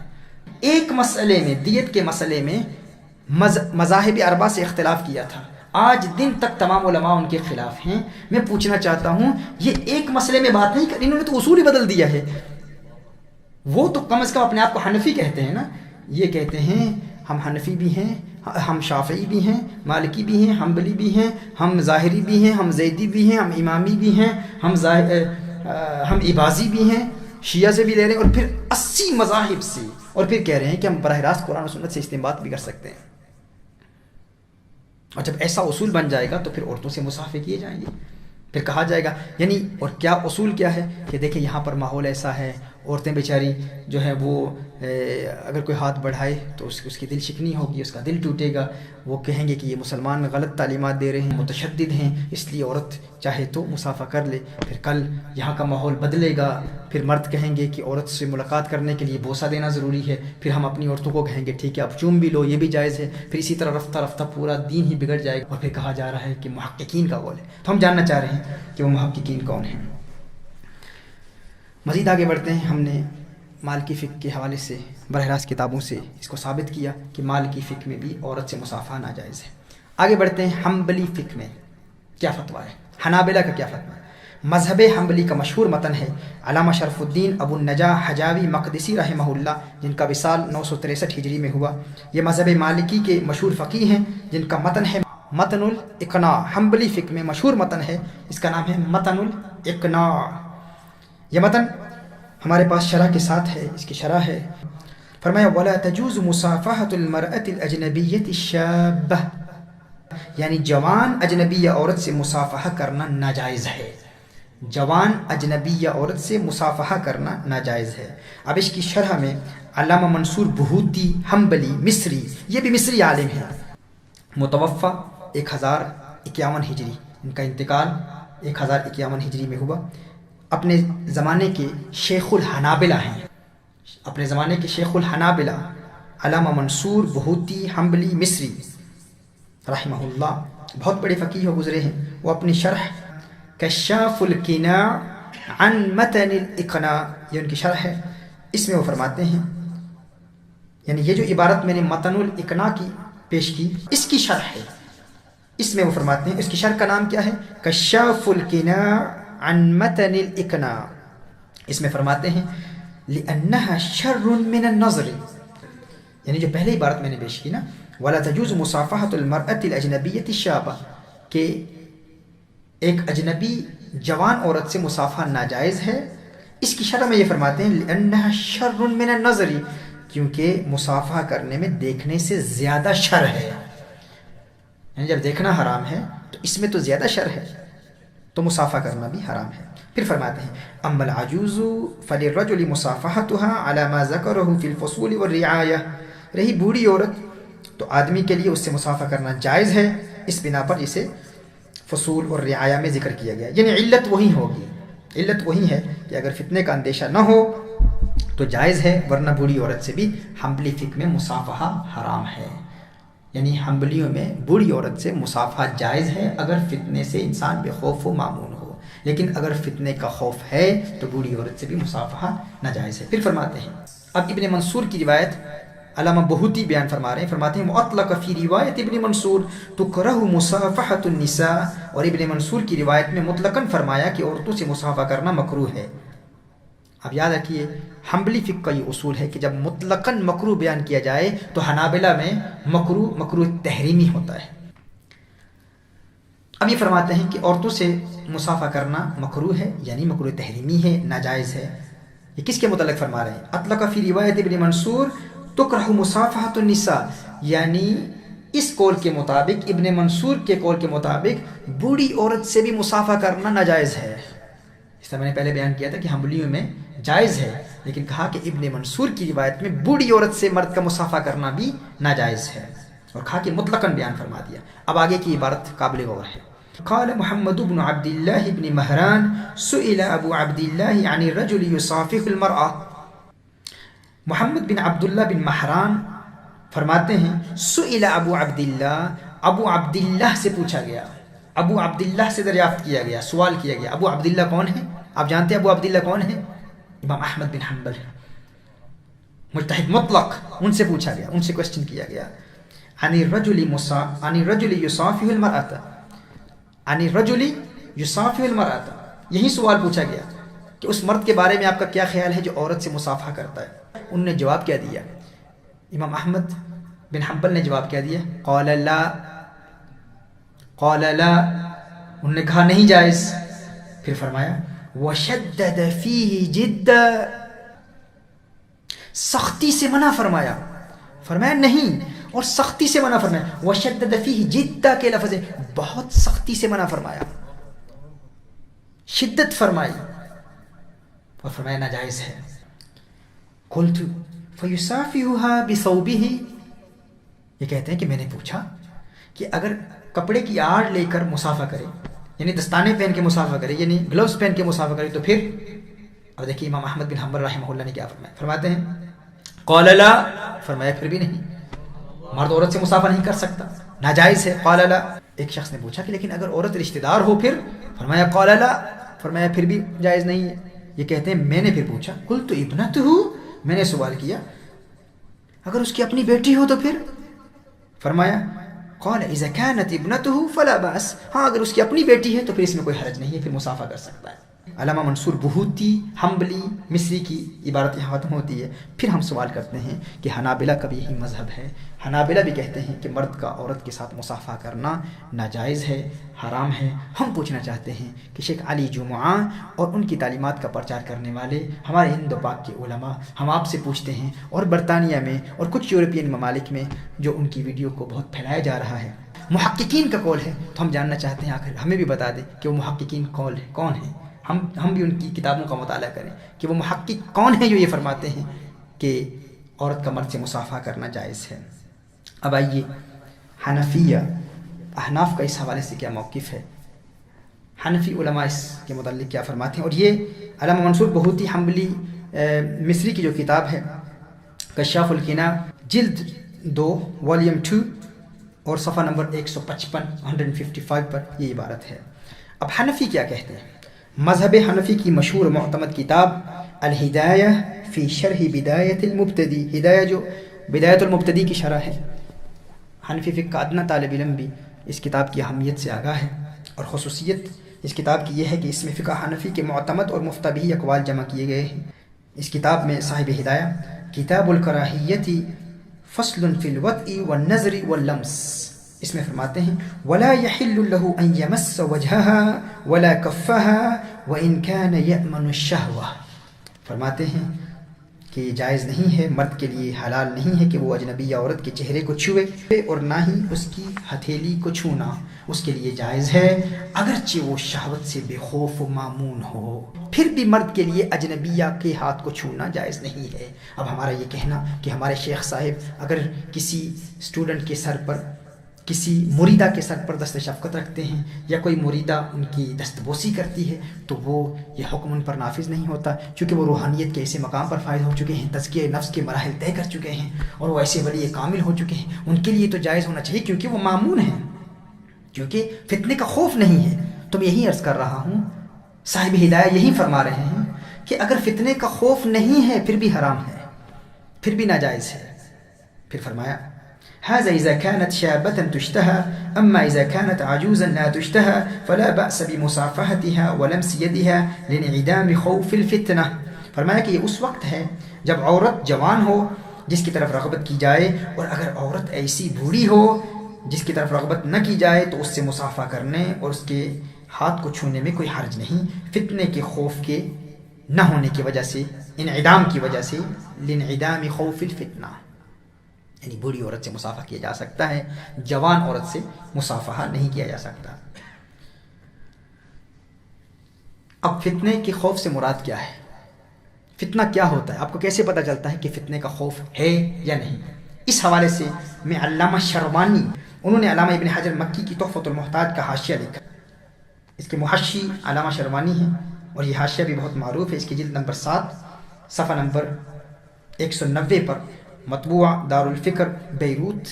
ایک مسئلے میں، دیت کے مسئلے میں مذاہب اربع سے اختلاف کیا تھا، آج دن تک تمام علماء ان کے خلاف ہیں۔ میں پوچھنا چاہتا ہوں، یہ ایک مسئلے میں بات نہیں کر، انہوں نے تو اصول ہی بدل دیا ہے۔ وہ تو کم از کم اپنے آپ کو حنفی کہتے ہیں نا، یہ کہتے ہیں ہم حنفی بھی ہیں، ہم شافعی بھی ہیں، مالکی بھی ہیں، حنبلی بھی ہیں، ہم ظاہری بھی ہیں، ہم زیدی بھی ہیں، ہم امامی بھی ہیں، ہم عباضی بھی ہیں، شیعہ سے بھی لے رہے ہیں، اور پھر 80 مذاہب سے، اور پھر کہہ رہے ہیں کہ ہم براہ راست قرآن و سنت سے استنباط بھی کر سکتے ہیں۔ اور جب ایسا اصول بن جائے گا تو پھر عورتوں سے مصافحے کیے جائیں گے، پھر کہا جائے گا یعنی، اور کیا اصول کیا ہے کہ دیکھیں یہاں پر ماحول ایسا ہے، عورتیں بیچاری جو ہے وہ اگر کوئی ہاتھ بڑھائے تو اس کی دل شکنی ہوگی، اس کا دل ٹوٹے گا، وہ کہیں گے کہ یہ مسلمان غلط تعلیمات دے رہے ہیں، متشدد ہیں، اس لیے عورت چاہے تو مصافحہ کر لے۔ پھر کل یہاں کا ماحول بدلے گا، پھر مرد کہیں گے کہ عورت سے ملاقات کرنے کے لیے بوسہ دینا ضروری ہے، پھر ہم اپنی عورتوں کو کہیں گے ٹھیک ہے اب چوم بھی لو، یہ بھی جائز ہے، پھر اسی طرح رفتہ رفتہ پورا دین ہی بگڑ جائے گا۔ اور پھر کہا جا رہا ہے کہ محققین کا قول ہے، تو ہم جاننا چاہ رہے ہیں کہ وہ محققین کون ہیں۔ مزید آگے بڑھتے ہیں۔ ہم نے مال کی فقہ کے حوالے سے براہ راست کتابوں سے اس کو ثابت کیا کہ مال کی فقہ میں بھی عورت سے مصافحہ ناجائز ہے۔ آگے بڑھتے ہیں، حنبلی فقہ میں کیا فتویٰ ہے، حنابلہ کا کیا فتویٰ ہے۔ مذہب حنبلی کا مشہور متن ہے علامہ شرف الدین ابو النجا حجاوی مقدسی رحمہ اللہ، جن کا وصال 963 ہجری میں ہوا۔ یہ مذہب مالکی کے مشہور فقیہ ہیں، جن کا متن ہے متن الاقناع۔ حنبلی فقہ میں مشہور متن ہے، اس کا نام ہے متن الاقناع۔ یہ متن ہمارے پاس شرح کے ساتھ ہے، اس کی شرح ہے، فرمایا وَلَا تَجُوزُ مُصَافَحَةُ الْمَرْأَةِ الْأَجْنَبِيَّةِ الشَّابَّةِ، یعنی جوان اجنبیہ عورت سے مصافحہ کرنا ناجائز ہے، جوان اجنبیہ عورت سے مصافحہ کرنا ناجائز ہے۔ اب اس کی شرح میں علامہ منصور بہوتی حنبلی مصری، یہ بھی مصری عالم ہیں، متوفہ 1051 ہجری، ان کا انتقال 1051 ہجری میں ہوا، اپنے زمانے کے شیخ الحنابلہ ہیں، اپنے زمانے کے شیخ الحنابلہ علامہ منصور بہوتی حنبلی مصری رحمہ اللہ، بہت بڑے فقیہ ہو گزرے ہیں۔ وہ اپنی شرح کشاف القناع عن متن الاقناع، یہ ان کی شرح ہے، اس میں وہ فرماتے ہیں، یعنی یہ جو عبارت میں نے متن الاقناع کی پیش کی، اس کی شرح ہے، اس میں وہ فرماتے ہیں، اس کی شرح کا نام کیا ہے، کشاف القناع عن متن الاقناع، اس میں فرماتے ہیں لأنها شر من النظر، یعنی جو پہلے عبارت میں نے پیش کی نا، ولا تجوز مصافحة المرأة الأجنبية الشابة، کہ ایک اجنبی جوان عورت سے مصافحہ ناجائز ہے، اس کی شرح میں یہ فرماتے ہیں لأنها شر من النظر، کیونکہ مصافحہ کرنے میں دیکھنے سے زیادہ شر ہے، یعنی جب دیکھنا حرام ہے تو اس میں تو زیادہ شر ہے، تو مصافحہ کرنا بھی حرام ہے۔ پھر فرماتے ہیں اما العجوز فللرجل مصافحتها على ما ذكره في الفصول والرعاية، رہی بوڑھی عورت تو آدمی کے لیے اس سے مصافحہ کرنا جائز ہے، اس بنا پر اسے فصول اور رعایا میں ذکر کیا گیا، یعنی علت وہی ہوگی، علت وہی ہے کہ اگر فتنے کا اندیشہ نہ ہو تو جائز ہے، ورنہ بوڑھی عورت سے بھی حنبلی فقہ میں مصافحہ حرام ہے، یعنی حنبلیوں میں بوڑھی عورت سے مصافحہ جائز ہے اگر فتنے سے انسان بے خوف و معمون ہو، لیکن اگر فتنے کا خوف ہے تو بوڑھی عورت سے بھی مصافحہ ناجائز ہے۔ پھر فرماتے ہیں، اب ابن منصور کی روایت علامہ بہوتی بیان فرما رہے ہیں، فرماتے ہیں مطلق فی روایت ابن منصور تکرہ مصافحۃ النساء، اور ابن منصور کی روایت میں مطلقاً فرمایا کہ عورتوں سے مصافحہ کرنا مکروہ ہے۔ اب یاد رکھیے حنبلی فقہ کا یہ اصول ہے کہ جب مطلقاً مکروہ بیان کیا جائے تو حنابلہ میں مکروہ تحریمی ہوتا ہے۔ اب یہ فرماتے ہیں کہ عورتوں سے مصافحہ کرنا مکروہ ہے، یعنی مکروہ تحریمی ہے، ناجائز ہے۔ یہ کس کے متعلق فرما رہے ہیں؟ اطلق فی روایت ابن منصور تکرہ مصافحۃ النساء، یعنی اس قول کے مطابق، ابن منصور کے قول کے مطابق بوڑھی عورت سے بھی مصافحہ کرنا ناجائز ہے۔ اس طرح میں نے پہلے بیان کیا تھا کہ حنبلیوں میں جائز ہے، لیکن کہا کہ ابن منصور کی روایت میں بوڑھی عورت سے مرد کا مصافحہ کرنا بھی ناجائز ہے، اور کہا کہ مطلقاً بیان فرما دیا۔ اب آگے کی عبارت قابل غور ہے، قال محمد بن عبد الله بن مهران سئل ابو عبد الله عن الرجل يصافح المرأة، محمد بن عبداللہ بن مہران فرماتے ہیں سئل ابو عبداللہ، ابو عبداللہ سے پوچھا گیا، ابو عبداللہ سے دریافت کیا گیا، سوال کیا گیا۔ ابو عبداللہ کون ہے؟ آپ جانتے ہیں ابو عبداللہ کون ہے؟ امام احمد بن حنبل، مجتہد مطلق، ان سے پوچھا گیا، ان سے کوشچن کیا گیا، عن الرجل يصافح المرأة، عن الرجل يصافح المرأة، یہی سوال پوچھا گیا کہ اس مرد کے بارے میں آپ کا کیا خیال ہے جو عورت سے مصافحہ کرتا ہے؟ انہوں نے جواب کیا دیا؟ امام احمد بن حنبل نے جواب کیا دیا؟ قال لا، قال لا، انہوں نے کہا نہیں جائز. پھر فرمایا وشدد فیہ جدا، سختی سے منع فرمایا، فرمایا نہیں اور سختی سے منع فرمایا. وشدد فیہ جدا کے لفظ ہے، بہت سختی سے منع فرمایا، شدت فرمائی اور فرمایا ناجائز ہے. قلت فیصافحها بثوبہ، یہ کہتے ہیں کہ میں نے پوچھا کہ اگر کپڑے کی آڑ لے کر مصافحہ کرے، یعنی دستانے پہن کے مصافحہ کرے، یعنی گلوز پہن کے مصافحہ کرے تو پھر؟ اور دیکھیے امام احمد بن حنبل رحمہ اللہ نے کیا فرمایا، فرماتے ہیں قال لا، فرمایا پھر بھی نہیں، مرد عورت سے مصافحہ نہیں کر سکتا، ناجائز ہے. قال لا. ایک شخص نے پوچھا کہ لیکن اگر عورت رشتہ دار ہو پھر؟ فرمایا قال لا، فرمایا پھر بھی جائز نہیں ہے. یہ کہتے ہیں میں نے پھر پوچھا، قلت ابنتہ، میں نے سوال کیا اگر اس کی اپنی بیٹی ہو تو پھر؟ فرمایا قال اذا كانت ابنته فلا باس، ہاں اگر اس کی اپنی بیٹی ہے تو پھر اس میں کوئی حرج نہیں ہے، پھر مصافحہ کر سکتا ہے. علامہ منصور بہوتی حنبلی مصری کی عبارت یہاں ختم ہوتی ہے. پھر ہم سوال کرتے ہیں کہ حنابلہ کا بھی یہی مذہب ہے. حنابلہ بھی کہتے ہیں کہ مرد کا عورت کے ساتھ مصافحہ کرنا ناجائز ہے، حرام ہے. ہم پوچھنا چاہتے ہیں کہ شیخ علی جمعہ اور ان کی تعلیمات کا پرچار کرنے والے ہمارے ہند و پاک کے علماء، ہم آپ سے پوچھتے ہیں، اور برطانیہ میں اور کچھ یورپین ممالک میں جو ان کی ویڈیو کو بہت پھیلایا جا رہا ہے، محققین کا قول ہے، تو ہم جاننا چاہتے ہیں آخر ہمیں بھی بتا دیں کہ وہ محققین کون ہیں. ہم بھی ان کی کتابوں کا مطالعہ کریں کہ وہ محقق کون ہیں جو یہ فرماتے ہیں کہ عورت کا مرد سے مصافحہ کرنا جائز ہے. اب آئیے حنفیہ، احناف کا اس حوالے سے کیا موقف ہے، حنفی علماء اس کے متعلق کیا فرماتے ہیں. اور یہ علامہ منصور بہوتی حنبلی مصری کی جو کتاب ہے کشاف القنا، جلد 2 والیوم 2 اور صفحہ نمبر 155 پر یہ عبارت ہے. اب حنفی کیا کہتے ہیں؟ مذہب حنفی کی مشہور و معتمد کتاب الہدایہ فی شرح بدایت المبتدی، ہدایہ جو بدایت المبتدی کی شرح ہے. حنفی فقہ کا ادنا طالب علم بھی اس کتاب کی اہمیت سے آگاہ ہے، اور خصوصیت اس کتاب کی یہ ہے کہ اس میں فقہ حنفی کے معتمد اور مفتبی اقوال جمع کیے گئے ہیں. اس کتاب میں صاحب ہدایہ کتاب الکراہیت فصل فی الوطء والنظر واللمس، اس میں فرماتے ہیں ولا يحل له ان يمس وجهها ولا كفها وان كان يأمن الشهوة، فرماتے ہیں کہ یہ جائز نہیں ہے، مرد کے لیے حلال نہیں ہے کہ وہ اجنبی عورت کے چہرے کو چھوئے، اور نہ ہی اس کی ہتھیلی کو چھونا اس کے لیے جائز ہے، اگرچہ وہ شہوت سے بے خوف و معمون ہو، پھر بھی مرد کے لیے اجنبیہ کے ہاتھ کو چھونا جائز نہیں ہے. اب ہمارا یہ کہنا کہ ہمارے شیخ صاحب اگر کسی اسٹوڈنٹ کے سر پر، کسی مریدہ کے سر پر دست شفقت رکھتے ہیں، یا کوئی مریدہ ان کی دست بوسی کرتی ہے، تو وہ یہ حکم ان پر نافذ نہیں ہوتا، کیونکہ وہ روحانیت کے ایسے مقام پر فائز ہو چکے ہیں، تزکیہ نفس کے مراحل طے کر چکے ہیں، اور وہ ایسے ولی کامل ہو چکے ہیں. ان کے لیے تو جائز ہونا چاہیے کیونکہ وہ معمون ہیں، کیونکہ فتنے کا خوف نہیں ہے. تو میں یہی عرض کر رہا ہوں، صاحب ہدایہ یہی فرما رہے ہیں کہ اگر فتنے کا خوف نہیں ہے پھر بھی حرام ہے، پھر بھی ناجائز ہے. پھر فرمایا هذا إذا كانت شابة تشتهى، أما إذا كانت عجوزا لا تشتهى فلا بأس بمصافحتها ولمس يدها لانعدام خوف الفتنة. فرمایا کہ یہ اس وقت ہے جب عورت جوان ہو جس کی طرف رغبت کی جائے، اور اگر عورت ایسی بوڑھی ہو جس کی طرف رغبت نہ کی جائے تو اس سے مصافحہ کرنے اور اس کے ہاتھ کو چھونے میں کوئی حرج نہیں، فتنے کے خوف کے نہ ہونے کی وجہ سے، انعدام کی وجہ سے، لانعدام خوف الفتنہ، یعنی بوڑھی عورت سے مصافحہ کیا جا سکتا ہے، جوان عورت سے مصافحہ نہیں کیا جا سکتا. اب فتنے کے خوف سے مراد کیا ہے؟ فتنہ کیا ہوتا ہے؟ آپ کو کیسے پتہ چلتا ہے کہ فتنے کا خوف ہے یا نہیں؟ اس حوالے سے میں علامہ شروانی، انہوں نے علامہ ابن حجر مکی کی تحفۃ المحتاج کا حاشیہ لکھا. اس کے محشی علامہ شروانی ہیں، اور یہ حاشیہ بھی بہت معروف ہے. اس کی جلد نمبر 7 صفحہ نمبر 190 پر مطبوعہ دارالفکر بیروت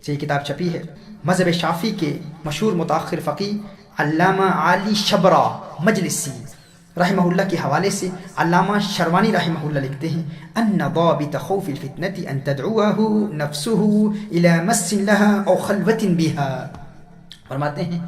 سے یہ کتاب چھپی ہے. مذہب شافعی کے مشہور متاخر فقی علامہ علی شبرا مجلسی، رحمہ اللہ کے حوالے سے علامہ شروانی رحمہ اللہ لکھتے ہیں ان ضابط خوف الفتنة ان تدعوه نفسه الى مس لها او خلوت بها. فرماتے ہیں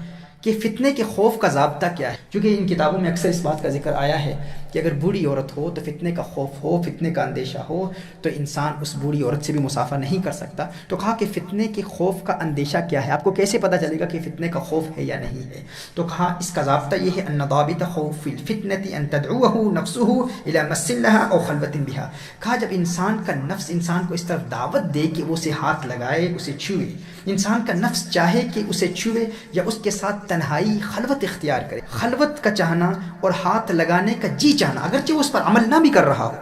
کہ فتنے کے خوف کا ضابطہ کیا ہے، کیونکہ ان کتابوں میں اکثر اس بات کا ذکر آیا ہے کہ اگر بوڑھی عورت ہو تو فتنے کا خوف ہو، فتنے کا اندیشہ ہو تو انسان اس بوڑھی عورت سے بھی مصافحہ نہیں کر سکتا. تو کہا کہ فتنے کے خوف کا اندیشہ کیا ہے، آپ کو کیسے پتہ چلے گا کہ فتنے کا خوف ہے یا نہیں ہے؟ تو کہا اس کا ضابطہ یہ ہے ان ضابط خوف الفتنة ان تدعوه نفسه الى مس لها او خلوت بها. کہا جب انسان کا نفس انسان کو اس طرف دعوت دے کہ وہ اسے ہاتھ لگائے، اسے چھوئے، انسان کا نفس چاہے کہ اسے چھوئے یا اس کے ساتھ تنہائی خلوت اختیار کرے، خلوت کا چاہنا اور ہاتھ لگانے کا جی چاہنا، اگرچہ وہ اس پر عمل نہ بھی کر رہا ہو،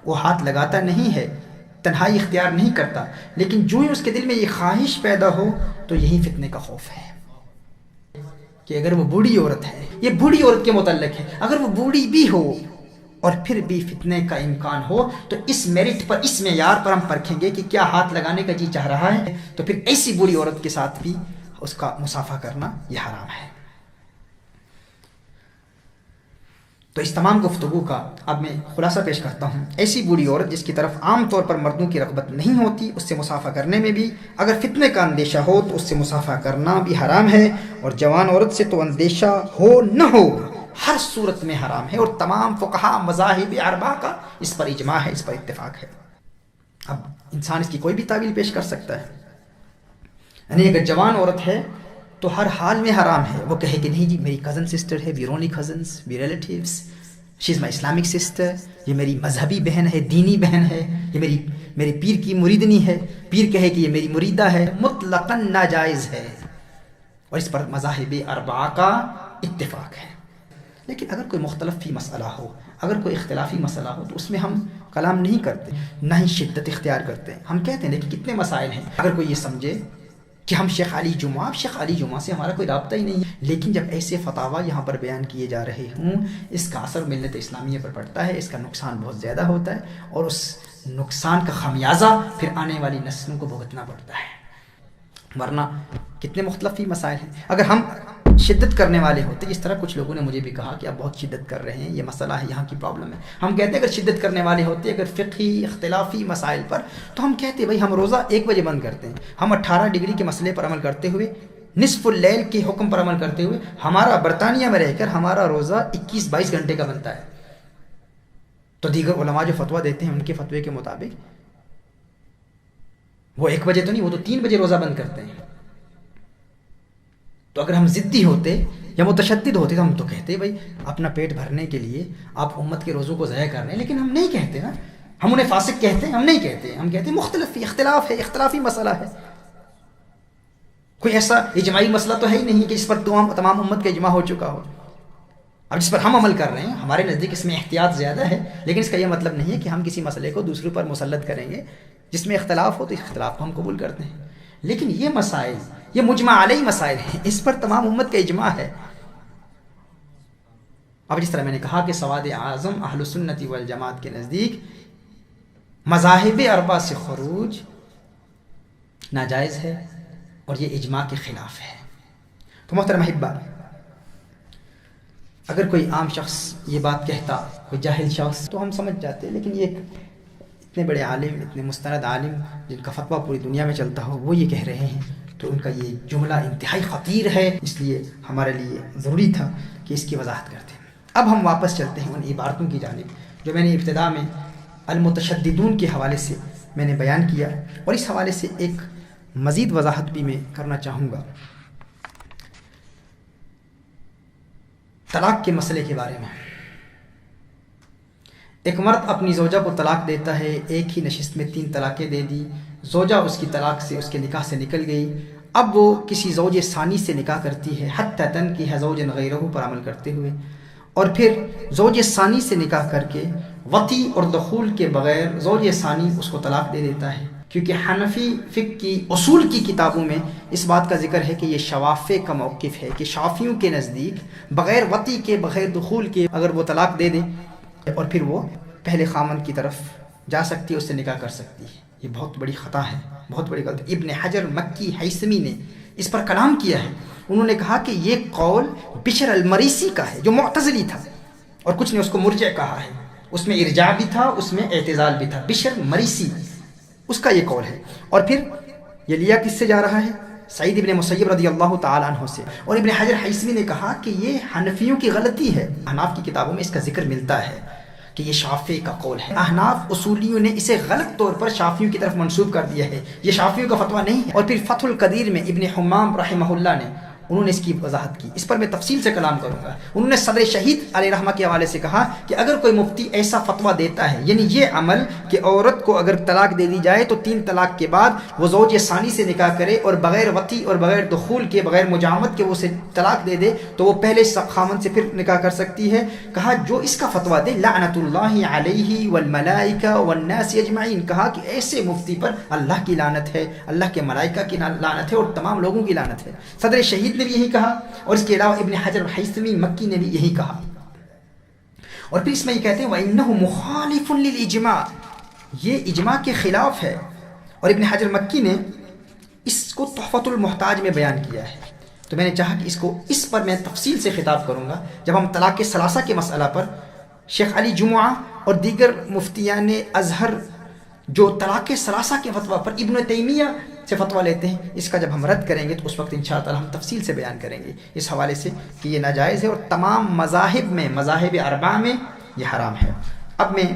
وہ ہاتھ لگاتا نہیں ہے، تنہائی اختیار نہیں کرتا، لیکن جو ہی اس کے دل میں یہ خواہش پیدا ہو تو یہی فتنے کا خوف ہے. کہ اگر وہ بوڑھی عورت ہے، یہ بوڑھی عورت کے متعلق ہے، اگر وہ بوڑھی بھی ہو اور پھر بھی فتنے کا امکان ہو تو اس میرٹ پر، اس معیار پر ہم پرکھیں گے کہ کیا ہاتھ لگانے کا جی چاہ رہا ہے، تو پھر ایسی بوڑھی عورت کے ساتھ بھی اس کا مصافحہ کرنا یہ حرام ہے. تو اس تمام گفتگو کا اب میں خلاصہ پیش کرتا ہوں. ایسی بوڑھی عورت جس کی طرف عام طور پر مردوں کی رغبت نہیں ہوتی، اس سے مصافحہ کرنے میں بھی اگر فتنے کا اندیشہ ہو تو اس سے مصافحہ کرنا بھی حرام ہے، اور جوان عورت سے تو اندیشہ ہو نہ ہو ہر صورت میں حرام ہے، اور تمام فقہاء مذاہب اربعہ کا اس پر اجماع ہے، اس پر اتفاق ہے. اب انسان اس کی کوئی بھی تعویل پیش کر سکتا ہے، یعنی اگر جوان عورت ہے تو ہر حال میں حرام ہے. وہ کہے کہ نہیں جی میری کزن سسٹر ہے، we're only cousins, we relatives, she is my Islamic sister, یہ میری مذہبی بہن ہے، دینی بہن ہے، یہ میری پیر کی مریدنی ہے، پیر کہے کہ یہ میری مریدہ ہے، مطلقاً ناجائز ہے، اور اس پر مذاہب اربعہ کا اتفاق ہے. لیکن اگر کوئی مختلف فی مسئلہ ہو، اگر کوئی اختلافی مسئلہ ہو تو اس میں ہم کلام نہیں کرتے، نہ ہی شدت اختیار کرتے. ہم کہتے ہیں لیکن کتنے مسائل ہیں، اگر کوئی یہ سمجھے کہ ہم شیخ علی جمعہ سے ہمارا کوئی رابطہ ہی نہیں ہے، لیکن جب ایسے فتاویٰ یہاں پر بیان کیے جا رہے ہوں، اس کا اثر ملت اسلامیہ پر پڑتا ہے، اس کا نقصان بہت زیادہ ہوتا ہے، اور اس نقصان کا خمیازہ پھر آنے والی نسلوں کو بھگتنا پڑتا ہے. ورنہ کتنے مختلف مسائل ہیں. اگر ہم شدت کرنے والے ہوتے، اس طرح کچھ لوگوں نے مجھے بھی کہا کہ آپ بہت شدت کر رہے ہیں، یہ مسئلہ ہے، یہاں کی پرابلم ہے. ہم کہتے ہیں اگر شدت کرنے والے ہوتے، اگر فقہی اختلافی مسائل پر، تو ہم کہتے بھائی ہم روزہ 1 بجے بند کرتے ہیں، ہم 18 ڈگری کے مسئلے پر عمل کرتے ہوئے، نصف اللیل کے حکم پر عمل کرتے ہوئے، ہمارا برطانیہ میں رہ کر ہمارا روزہ 21-22 گھنٹے کا بنتا ہے. تو دیگر علماء جو فتویٰ دیتے ہیں ان کے فتوے کے مطابق وہ 1 بجے تو نہیں، وہ تو 3 بجے روزہ بند کرتے ہیں. تو اگر ہم ضدی ہوتے یا متشدد ہوتے تو ہم تو کہتے بھائی اپنا پیٹ بھرنے کے لیے آپ امت کے روزوں کو ضائع کر رہے ہیں، لیکن ہم نہیں کہتے نا، ہم انہیں فاسق کہتے ہیں، ہم نہیں کہتے، ہم کہتے ہیں مختلف اختلاف ہے، اختلافی مسئلہ ہے. کوئی ایسا اجماعی مسئلہ تو ہے ہی نہیں کہ اس پر تمام امت کا اجماع ہو چکا ہو. اب جس پر ہم عمل کر رہے ہیں، ہمارے نزدیک اس میں احتیاط زیادہ ہے، لیکن اس کا یہ مطلب نہیں ہے کہ ہم کسی مسئلے کو دوسروں پر مسلط کریں گے. جس میں اختلاف ہو تو اس اختلاف کو ہم قبول کرتے ہیں، لیکن یہ مسائل، یہ مجمع علیہ مسائل ہیں، اس پر تمام امت کا اجماع ہے. اب جس طرح میں نے کہا کہ سواد اعظم اہل سنت والجماعت کے نزدیک مذاہب اربعہ سے خروج ناجائز ہے اور یہ اجماع کے خلاف ہے. تو محترم احبہ، اگر کوئی عام شخص یہ بات کہتا، کوئی جاہل شخص، تو ہم سمجھ جاتے، لیکن یہ اتنے بڑے عالم، اتنے مستند عالم جن کا فتویٰ پوری دنیا میں چلتا ہو، وہ یہ کہہ رہے ہیں، تو ان کا یہ جملہ انتہائی خطیر ہے، اس لیے ہمارے لیے ضروری تھا کہ اس کی وضاحت کرتے ہیں. اب ہم واپس چلتے ہیں ان عبارتوں کی جانب جو میں نے ابتدا میں المتشددون کے حوالے سے میں نے بیان کیا، اور اس حوالے سے ایک مزید وضاحت بھی میں کرنا چاہوں گا طلاق کے مسئلے کے بارے میں. ایک مرد اپنی زوجہ کو طلاق دیتا ہے، ایک ہی نشست میں 3 طلاقیں دے دی، زوجہ اس کی طلاق سے، اس کے نکاح سے نکل گئی. اب وہ کسی زوج ثانی سے نکاح کرتی ہے، حتی تنکح زوجا غیرہ پر عمل کرتے ہوئے، اور پھر زوج ثانی سے نکاح کر کے وطی اور دخول کے بغیر زوج ثانی اس کو طلاق دے دیتا ہے. کیونکہ حنفی فقہ کی اصول کی کتابوں میں اس بات کا ذکر ہے کہ یہ شوافع کا موقف ہے کہ شافعیوں کے نزدیک بغیر وطی کے، بغیر دخول کے اگر وہ طلاق دے دے اور پھر وہ پہلے خامن کی طرف جا سکتی ہے، اس سے نکاح کر سکتی ہے. یہ بہت بڑی خطا ہے، بہت بڑی غلطی. ابن حجر مکی حیثمی نے اس پر کلام کیا ہے. انہوں نے کہا کہ یہ قول بشر المریسی کا ہے جو معتزلی تھا، اور کچھ نے اس کو مرجع کہا ہے، اس میں ارجاع بھی تھا، اس میں اعتزال بھی تھا۔ بشر مریسی اس کا یہ قول ہے۔ اور پھر یہ لیا کس سے جا رہا ہے؟ سعید ابن مسیب رضی اللہ تعالیٰ عنہ سے۔ اور ابن حجر حیثمی نے کہا کہ یہ حنفیوں کی غلطی ہے، احناف کی کتابوں میں اس کا ذکر ملتا ہے کہ یہ شافعی کا قول ہے۔ احناف اصولیوں نے اسے غلط طور پر شافعیوں کی طرف منسوب کر دیا ہے، یہ شافعیوں کا فتویٰ نہیں ہے۔ اور پھر فتح القدیر میں ابن حمام رحمہ اللہ نے انہوں نے اس کی وضاحت کی، اس پر میں تفصیل سے کلام کروں گا۔ انہوں نے صدر شہید علیہ رحمہ کے حوالے سے کہا کہ اگر کوئی مفتی ایسا فتویٰ دیتا ہے، یعنی یہ عمل کہ عورت کو اگر طلاق دے دی جائے تو 3 طلاق کے بعد وہ زوج ثانی سے نکاح کرے اور بغیر وطی اور بغیر دخول کے، بغیر مجاوت کے وہ اسے طلاق دے دے تو وہ پہلے خامن سے پھر نکاح کر سکتی ہے، کہا جو اس کا فتویٰ دے لعنت اللہ علیہ والملائکہ والناس اجمعین، کہا کہ ایسے مفتی پر اللہ کی لعنت ہے، اللہ کے ملائکہ کی لعنت ہے اور تمام لوگوں کی لعنت ہے۔ صدر شہید نے بھی یہی کہا، اور اس کے علاوہ ابن حجر حیثمی مکی نے بھی یہی کہا۔ اور پھر اس میں یہ کہتے ہیں وَإِنَّهُ مُخَالِفٌ لِلْإِجْمَاعِ، یہ اجماع کے خلاف ہے۔ اور ابن حجر مکی نے اس کو تحفۃ المحتاج میں بیان کیا ہے، تو میں نے چاہا کہ اس پر میں تفصیل سے خطاب کروں گا جب ہم طلاق ثلاثہ کے مسئلہ پر شیخ علی جمعہ اور دیگر مفتیان ازہر جو طلاق ثلاثہ کے فتویٰ پر ابن تیمیہ سے فتویٰ لیتے ہیں، اس کا جب ہم رد کریں گے تو اس وقت انشاءاللہ ہم تفصیل سے بیان کریں گے اس حوالے سے کہ یہ ناجائز ہے اور تمام مذاہب میں، مذاہب اربعہ میں یہ حرام ہے۔ اب میں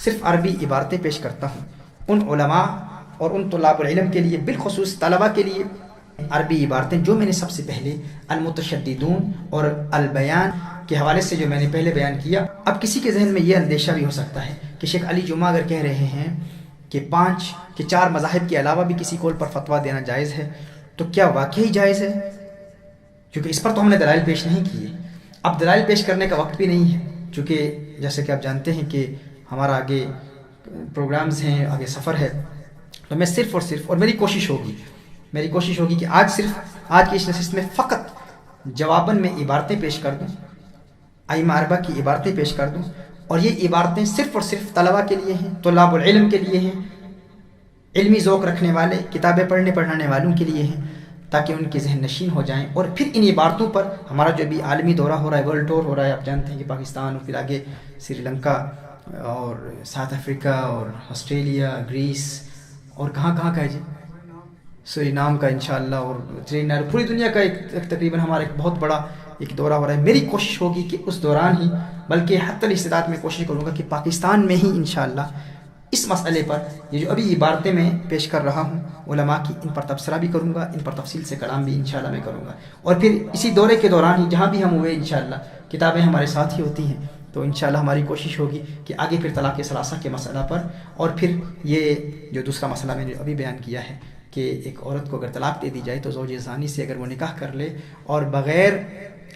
صرف عربی عبارتیں پیش کرتا ہوں ان علماء اور ان طلاب العلم کے لیے، بالخصوص طلبہ کے لیے عربی عبارتیں جو میں نے سب سے پہلے المتشددون اور البیان کے حوالے سے جو میں نے پہلے بیان کیا۔ اب کسی کے ذہن میں یہ اندیشہ بھی ہو سکتا ہے کہ شیخ علی جمعہ اگر کہہ رہے ہیں کہ 4 مذاہب کے علاوہ بھی کسی قول پر فتویٰ دینا جائز ہے تو کیا واقعی جائز ہے؟ کیونکہ اس پر تو ہم نے دلائل پیش نہیں کیے، اب دلائل پیش کرنے کا وقت بھی نہیں ہے، چونکہ جیسے کہ آپ جانتے ہیں کہ ہمارا آگے پروگرامز ہیں، آگے سفر ہے، تو میں صرف اور میری کوشش ہوگی کہ آج کی اس نشست میں فقط جواباً میں عبارتیں پیش کر دوں، ائمہ اربعہ کی عبارتیں پیش کر دوں، اور یہ عبارتیں صرف اور صرف طلبہ کے لیے ہیں، طلاب العلم کے لیے ہیں، علمی ذوق رکھنے والے، کتابیں پڑھانے والوں کے لیے ہیں، تاکہ ان کے ذہن نشین ہو جائیں۔ اور پھر ان عبارتوں پر ہمارا جو بھی عالمی دورہ ہو رہا ہے، ورلڈ ٹور ہو رہا ہے، آپ جانتے ہیں کہ پاکستان اور پھر آگے سری لنکا اور ساؤتھ افریقہ اور آسٹریلیا، گریس اور کہاں کا ہے جی، سورینام کا انشاءاللہ، اور ٹرینر، پوری دنیا کا ایک تقریباً ہمارا ایک بہت بڑا ایک دورہ ہو رہا ہے۔ میری کوشش ہوگی کہ اس دوران ہی، بلکہ حتی الاستطاعت میں کوشش کروں گا کہ پاکستان میں ہی انشاءاللہ اس مسئلے پر یہ جو ابھی عبارتیں میں پیش کر رہا ہوں علماء کی، ان پر تبصرہ بھی کروں گا، ان پر تفصیل سے کلام بھی انشاءاللہ میں کروں گا۔ اور پھر اسی دورے کے دوران ہی جہاں بھی ہم ہوئے انشاءاللہ کتابیں ہمارے ساتھ ہی ہوتی ہیں، تو انشاءاللہ ہماری کوشش ہوگی کہ آگے پھر طلاق ثلاثہ کے مسئلہ پر، اور پھر یہ جو دوسرا مسئلہ میں نے ابھی بیان کیا ہے کہ ایک عورت کو اگر طلاق دے دی جائے تو زوج ثانی سے اگر وہ نکاح کر لے اور بغیر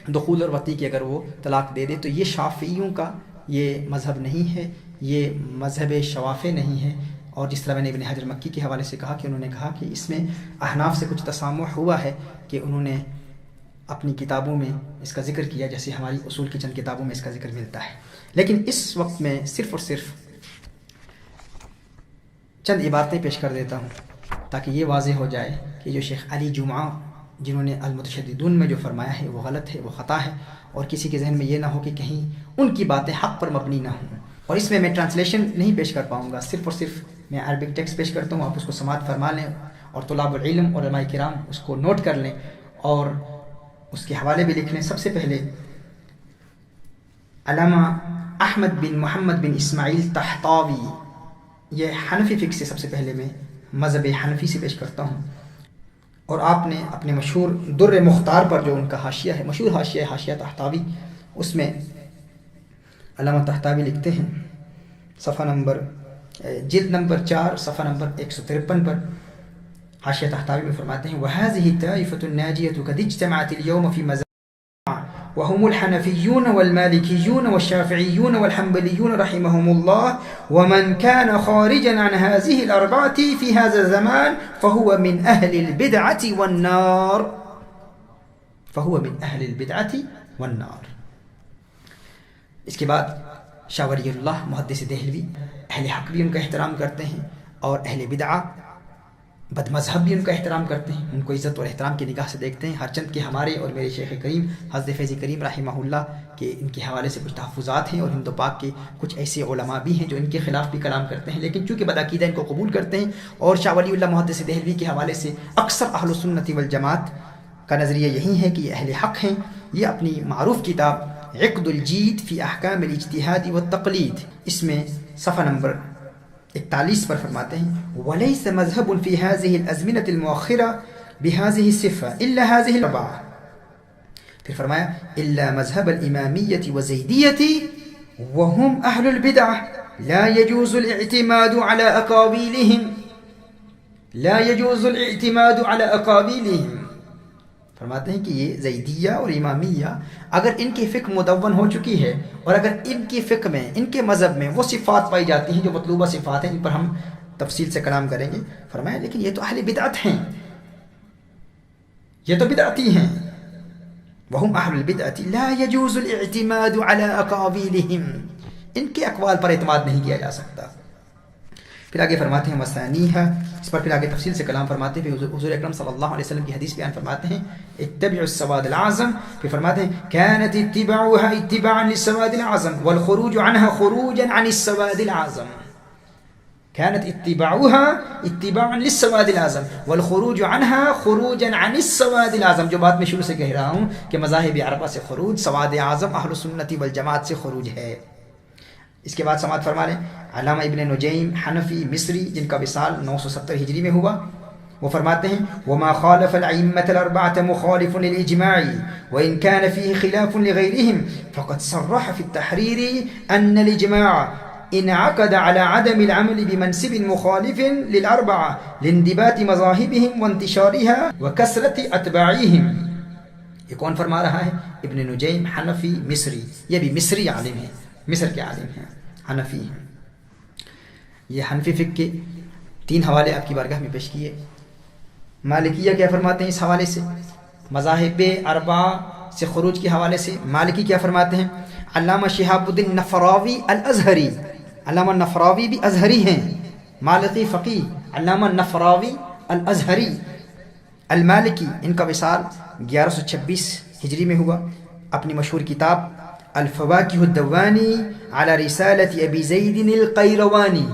دخول اور وطی کے اگر وہ طلاق دے دے تو یہ شافعیوں کا یہ مذہب نہیں ہے، یہ مذہب شوافع نہیں ہے۔ اور جس طرح میں نے ابن حجر مکی کے حوالے سے کہا کہ انہوں نے کہا کہ اس میں احناف سے کچھ تسامح ہوا ہے کہ انہوں نے اپنی کتابوں میں اس کا ذکر کیا، جیسے ہماری اصول کی چند کتابوں میں اس کا ذکر ملتا ہے۔ لیکن اس وقت میں صرف اور صرف چند عبارتیں پیش کر دیتا ہوں تاکہ یہ واضح ہو جائے کہ جو شیخ علی جمعہ جنہوں نے المتشددون میں جو فرمایا ہے وہ غلط ہے، وہ خطا ہے، اور کسی کے ذہن میں یہ نہ ہو کہ کہیں ان کی باتیں حق پر مبنی نہ ہوں۔ اور اس میں ٹرانسلیشن نہیں پیش کر پاؤں گا، صرف اور صرف میں عربک ٹیکسٹ پیش کرتا ہوں، آپ اس کو سماعت فرما لیں اور طلاب العلم اور علماء کرام اس کو نوٹ کر لیں اور اس کے حوالے بھی لکھ لیں۔ سب سے پہلے علامہ احمد بن محمد بن اسماعیل طحطاوی، یہ حنفی فقہ سے سب سے پہلے میں مذہب حنفی سے پیش کرتا ہوں، اور آپ نے اپنے مشہور در مختار پر جو ان کا حاشیہ ہے، مشہور حاشیہ ہے حاشیہ طحطاوی، اس میں علامہ طحطاوی لکھتے ہیں صفحہ نمبر جلد نمبر 4 صفحہ نمبر 153 پر حاشیہ طحطاوی میں فرماتے ہیں وَهَذِهِ الطَّائِفَةُ النَّاجِيَةُ قَدِ اجْتَمَعَتِ الْيَوْمَ فِي مَذَاهِبٍ وهم الحنفيون والمالكيون والشافعيون والحنبليون رحمهم الله ومن كان خارجا عن هذه الأربعة في هذا الزمان فهو من أهل البدعة والنار، فهو من أهل البدعة والنار۔ اس کے بعد شاہ ولی اللہ محدث دہلوی، اہل حق بھی ان کا احترام کرتے ہیں اور اہل بدعہ بد مذہب بھی ان کا احترام کرتے ہیں، ان کو عزت اور احترام کی نگاہ سے دیکھتے ہیں۔ ہرچند کہ ہمارے اور میرے شیخ کریم حضرت فیض کریم رحمہ اللہ کے ان کے حوالے سے کچھ تحفظات ہیں، اور ہند و پاک کے کچھ ایسے علماء بھی ہیں جو ان کے خلاف بھی کلام کرتے ہیں، لیکن چونکہ بدعقیدہ ان کو قبول کرتے ہیں۔ اور شاہ ولی اللہ محدث دہلوی کے حوالے سے اکثر اہل سنت والجماعت کا نظریہ یہی ہے کہ یہ اہل حق ہیں۔ یہ اپنی معروف کتاب عقد الجید فی احکام الاجتہاد والتقلید، اس میں صفحہ نمبر 41 پر فرماتے ہیں وَلَيْسَ مَذْهَبٌ فِي هَذِهِ الْأَزْمِنَةِ الْمُؤَخِّرَةِ بِهَذِهِ الصِّفَةِ إِلَّا هَذِهِ الْأَرْبَعَةِ، پھر فرمایا إِلَّا مَذْهَبَ الْإِمَامِيَّةِ وَزَيْدِيَّةِ وَهُمْ أَهْلُ الْبِدْعَةِ لَا يَجُوزُ الْاعْتِمَادُ عَلَى أَقَاوِيلِهِمْ لا يجوز الاعتماد على أقاويلهم۔ فرماتے ہیں کہ یہ زیدیہ اور امامیہ اگر ان کی فقہ مدون ہو چکی ہے، اور اگر ان کی فقہ میں، ان کے مذہب میں وہ صفات پائی جاتی ہیں جو مطلوبہ صفات ہیں، ان پر ہم تفصیل سے کلام کریں گے، فرمایا لیکن یہ تو اہل بدعت ہیں، یہ تو بدعتی ہیں۔ وهم اہل البدعۃ لا يجوز الاعتماد على اقاویلهم، ان کے اقوال پر اعتماد نہیں کیا جا سکتا۔ پھر آگے فرماتے ہیں وثانیہ، اس پر پھر آگے تفصیل سے کلام فرماتے ہیں۔ پھر حضور اکرم صلی اللہ علیہ وسلم کی حدیث بیان فرماتے ہیں اتبعوا السواد الاعظم، پھر فرماتے ہیں كانت اتباعها اتباعا للسواد الاعظم والخروج عنها خروجا عن السواد الاعظم، كانت اتباعها اتباعا للسواد الاعظم والخروج عنها خروجا عن السواد الاعظم، جو بات میں شروع سے کہہ رہا ہوں کہ مذاہب اربعہ سے خروج سواد اعظم اہل سنت والجماعت سے خروج ہے۔ اس کے بعد سماعت فرما لیں علامہ ابن نجیم حنفی مصری، جن کا وصال 970 ہجری میں ہوا، وہ فرماتے ہیں وما خالف الأئمة الأربعة مخالف للإجماع وإن كان فيه خلاف لغيرهم فقد صرح في التحرير أن الإجماع انعقد على عدم العمل بمنسب مخالف للأربعة لانضباط مذاهبهم وانتشارها وكثرة أتباعهم۔ یہ کون فرما رہا ہے؟ ابن نجیم حنفی مصری، یہ بھی مصری عالم ہیں، مصر کے عالم ہیں، حنفی ہیں۔ یہ حنفی فقہ کے 3 حوالے آپ کی بارگاہ میں پیش کیے۔ مالکیہ کیا فرماتے ہیں اس حوالے سے؟ مذاہب اربعہ سے خروج کے حوالے سے مالکی کیا فرماتے ہیں؟ علامہ شہاب الدین نفراوی الازہری، علامہ نفراوی بھی ازہری ہیں، مالکی فقیہ علامہ نفراوی الازہری المالکی، ان کا وصال 1126 ہجری میں ہوا۔ اپنی مشہور کتاب الفواکہ الدوانی علی رسالۃ ابی زید القیروانی،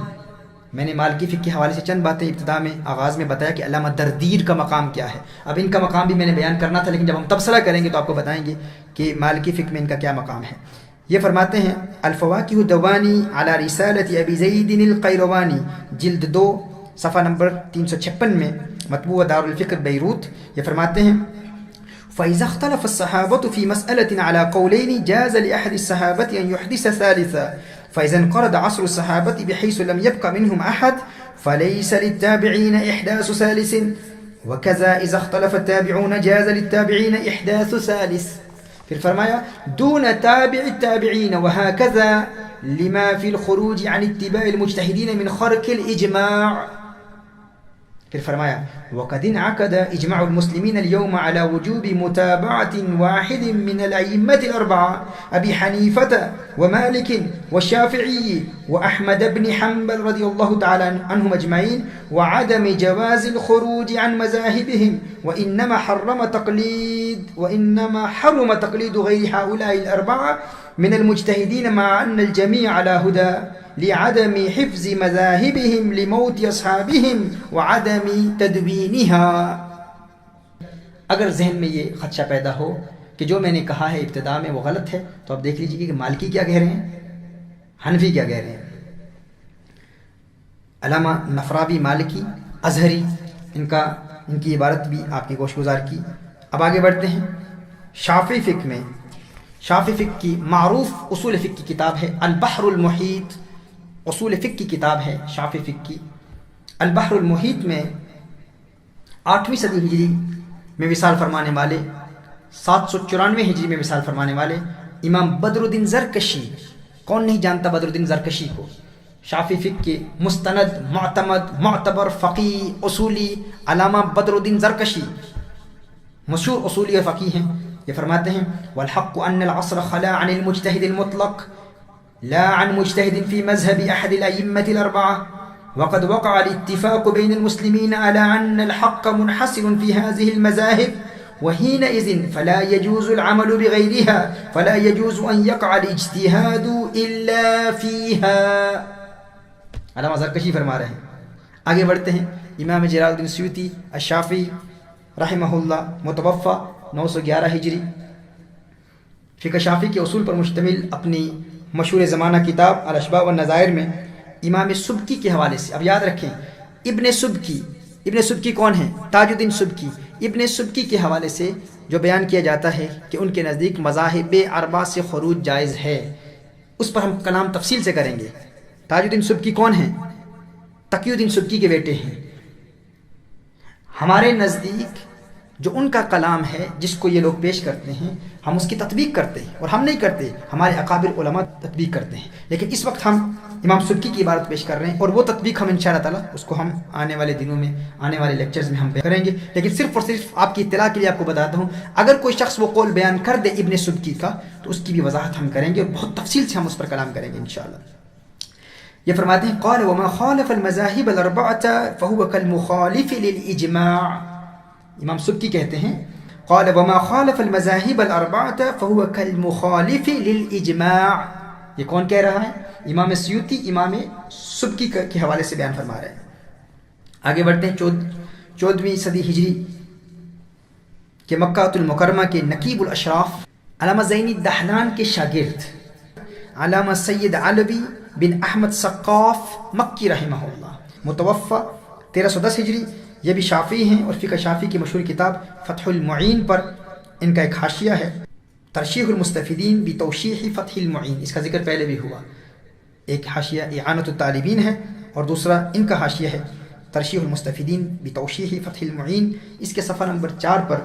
میں نے مالکی فقہ کے حوالے سے چند باتیں ابتدا میں آغاز میں بتایا کہ علامہ دردیر کا مقام کیا ہے، اب ان کا مقام بھی میں نے بیان کرنا تھا، لیکن جب ہم تبصرہ کریں گے تو آپ کو بتائیں گے کہ مالکی فقہ میں ان کا کیا مقام ہے۔ یہ فرماتے ہیں الفواکہ الدوانی علی رسالۃ ابی زید القیروانی، جلد 2 صفحہ نمبر 356 میں، مطبوع دار الفکر بیروت۔ یہ فرماتے ہیں فإذا اختلف الصحابة في مسألة على قولين جاز لأحد الصحابة أن يحدث ثالثا، فإذا انقرض عصر الصحابة بحيث لم يبق منهم أحد فليس للتابعين إحداث ثالث، وكذا إذا اختلف التابعون جاز للتابعين إحداث ثالث، پھر فرمایا دون تابع التابعين، وهكذا لما في الخروج عن اتباع المجتهدين من خرق الإجماع، پھر فرمایا وقد انعقد اجماع المسلمين اليوم على وجوب متابعة واحد من الأئمة الأربعة أبي حنيفة ومالك والشافعي وأحمد بن حنبل رضي الله تعالى عنهم أجمعين، وعدم جواز الخروج عن مذاهبهم، وإنما حرم تقليد غير هؤلاء الأربعة من المجتهدين مع أن الجميع على هدى لعدم حفظ مذاهبهم لموت أصحابهم وعدم تدوينها۔ اگر ذہن میں یہ خدشہ پیدا ہو کہ جو میں نے کہا ہے ابتدا میں وہ غلط ہے، تو اب دیکھ لیجیے کہ مالکی کیا کہہ رہے ہیں، حنفی کیا کہہ رہے ہیں۔ علامہ نفراوی مالکی ازہری، ان کی عبارت بھی آپ کی گوش گزار کی۔ اب آگے بڑھتے ہیں شافعی فقہ میں۔ شافعی فقہ کی معروف اصول فقہ کی کتاب ہے البحر المحیط، اصول فقہ کی کتاب ہے شافعی فقہ کی۔ البحر المحیط میں 8ویں صدی ہجری میں وصال فرمانے والے، 794 ہجری میں وصال فرمانے والے امام بدر الدین زرکشی، کون نہیں جانتا بدر الدین زرکشی کو، شافعی فقہ کے مستند معتمد معتبر فقی اصولی علامہ بدر الدین زرکشی مشہور اصولی اور فقی ہیں۔ یہ فرماتے ہیں والحق ان العصر خلا عن المجتهد المطلق لا عن مجتهد في مذهب احد الائمه الاربعه، وقد وقع الاتفاق بين المسلمين على أن الحق منحصر في هذه المذاهب وحينئذ فلا يجوز العمل بغيرها فلا يجوز أن يقع الاجتهاد إلا فيها. علامہ زرکشی فرما رہے ہیں. آگے بڑھتے ہیں. امام جلال الدین سیوطی الشافعی رحمہ اللہ متوفی 911 ہجری، فقہ شافعی کے اصول پر مشتمل اپنی مشہور زمانہ کتاب الاشباح والنظائر میں امام سبکی کے حوالے سے، اب یاد رکھیں ابن سبکی کون ہیں؟ تاج الدین سبکی. ابن سبکی کے حوالے سے جو بیان کیا جاتا ہے کہ ان کے نزدیک مذاہب اربعہ سے خروج جائز ہے، اس پر ہم کلام تفصیل سے کریں گے. تاج الدین سبکی کون ہیں؟ تقی الدین سبکی کے بیٹے ہیں. ہمارے نزدیک جو ان کا کلام ہے جس کو یہ لوگ پیش کرتے ہیں ہم اس کی تطبیق کرتے ہیں، اور ہم نہیں کرتے، ہمارے اکابر علماء تطبیق کرتے ہیں. لیکن اس وقت ہم امام سبکی کی عبارت پیش کر رہے ہیں، اور وہ تطبیق ہم انشاءاللہ تعالی اس کو ہم آنے والے دنوں میں آنے والے لیکچرز میں ہم کریں گے. لیکن صرف اور صرف آپ کی اطلاع کے لیے آپ کو بتاتا ہوں، اگر کوئی شخص وہ قول بیان کر دے ابن سبکی کا تو اس کی بھی وضاحت ہم کریں گے، اور بہت تفصیل سے ہم اس پر کلام کریں گے انشاءاللہ. یہ فرماتے ہیں قال وما خالف المذاهب الاربعه فهو كالمخالف للاجماع. امام سبکی کہتے ہیں قال وما خالف المذاهب الاربعه فهو كالمخالف للاجماع. یہ کون کہہ رہا ہے؟ امام سیوطی امام سبکی کے حوالے سے بیان فرما رہے ہیں. آگے بڑھتے ہیں. 14ویں صدی ہجری کے مکہ المکرمہ کے نقیب الاشراف علامہ زینی دہلان کے شاگرد علامہ سید علوی بن احمد سقاف مکی رحمہ اللہ متوفی 1310 ہجری. یہ بھی شافعی ہیں، اور فقہ شافعی کی مشہور کتاب فتح المعین پر ان کا ایک حاشیہ ہے ترشیح المستفیدین بتوشیح فتح المعین. اس کا ذکر پہلے بھی ہوا. ایک حاشیہ اعانۃ الطالبین ہے، اور دوسرا ان کا حاشیہ ہے ترشیح المستفیدین بتوشیح فتح المعین. اس کے صفحہ نمبر 4 پر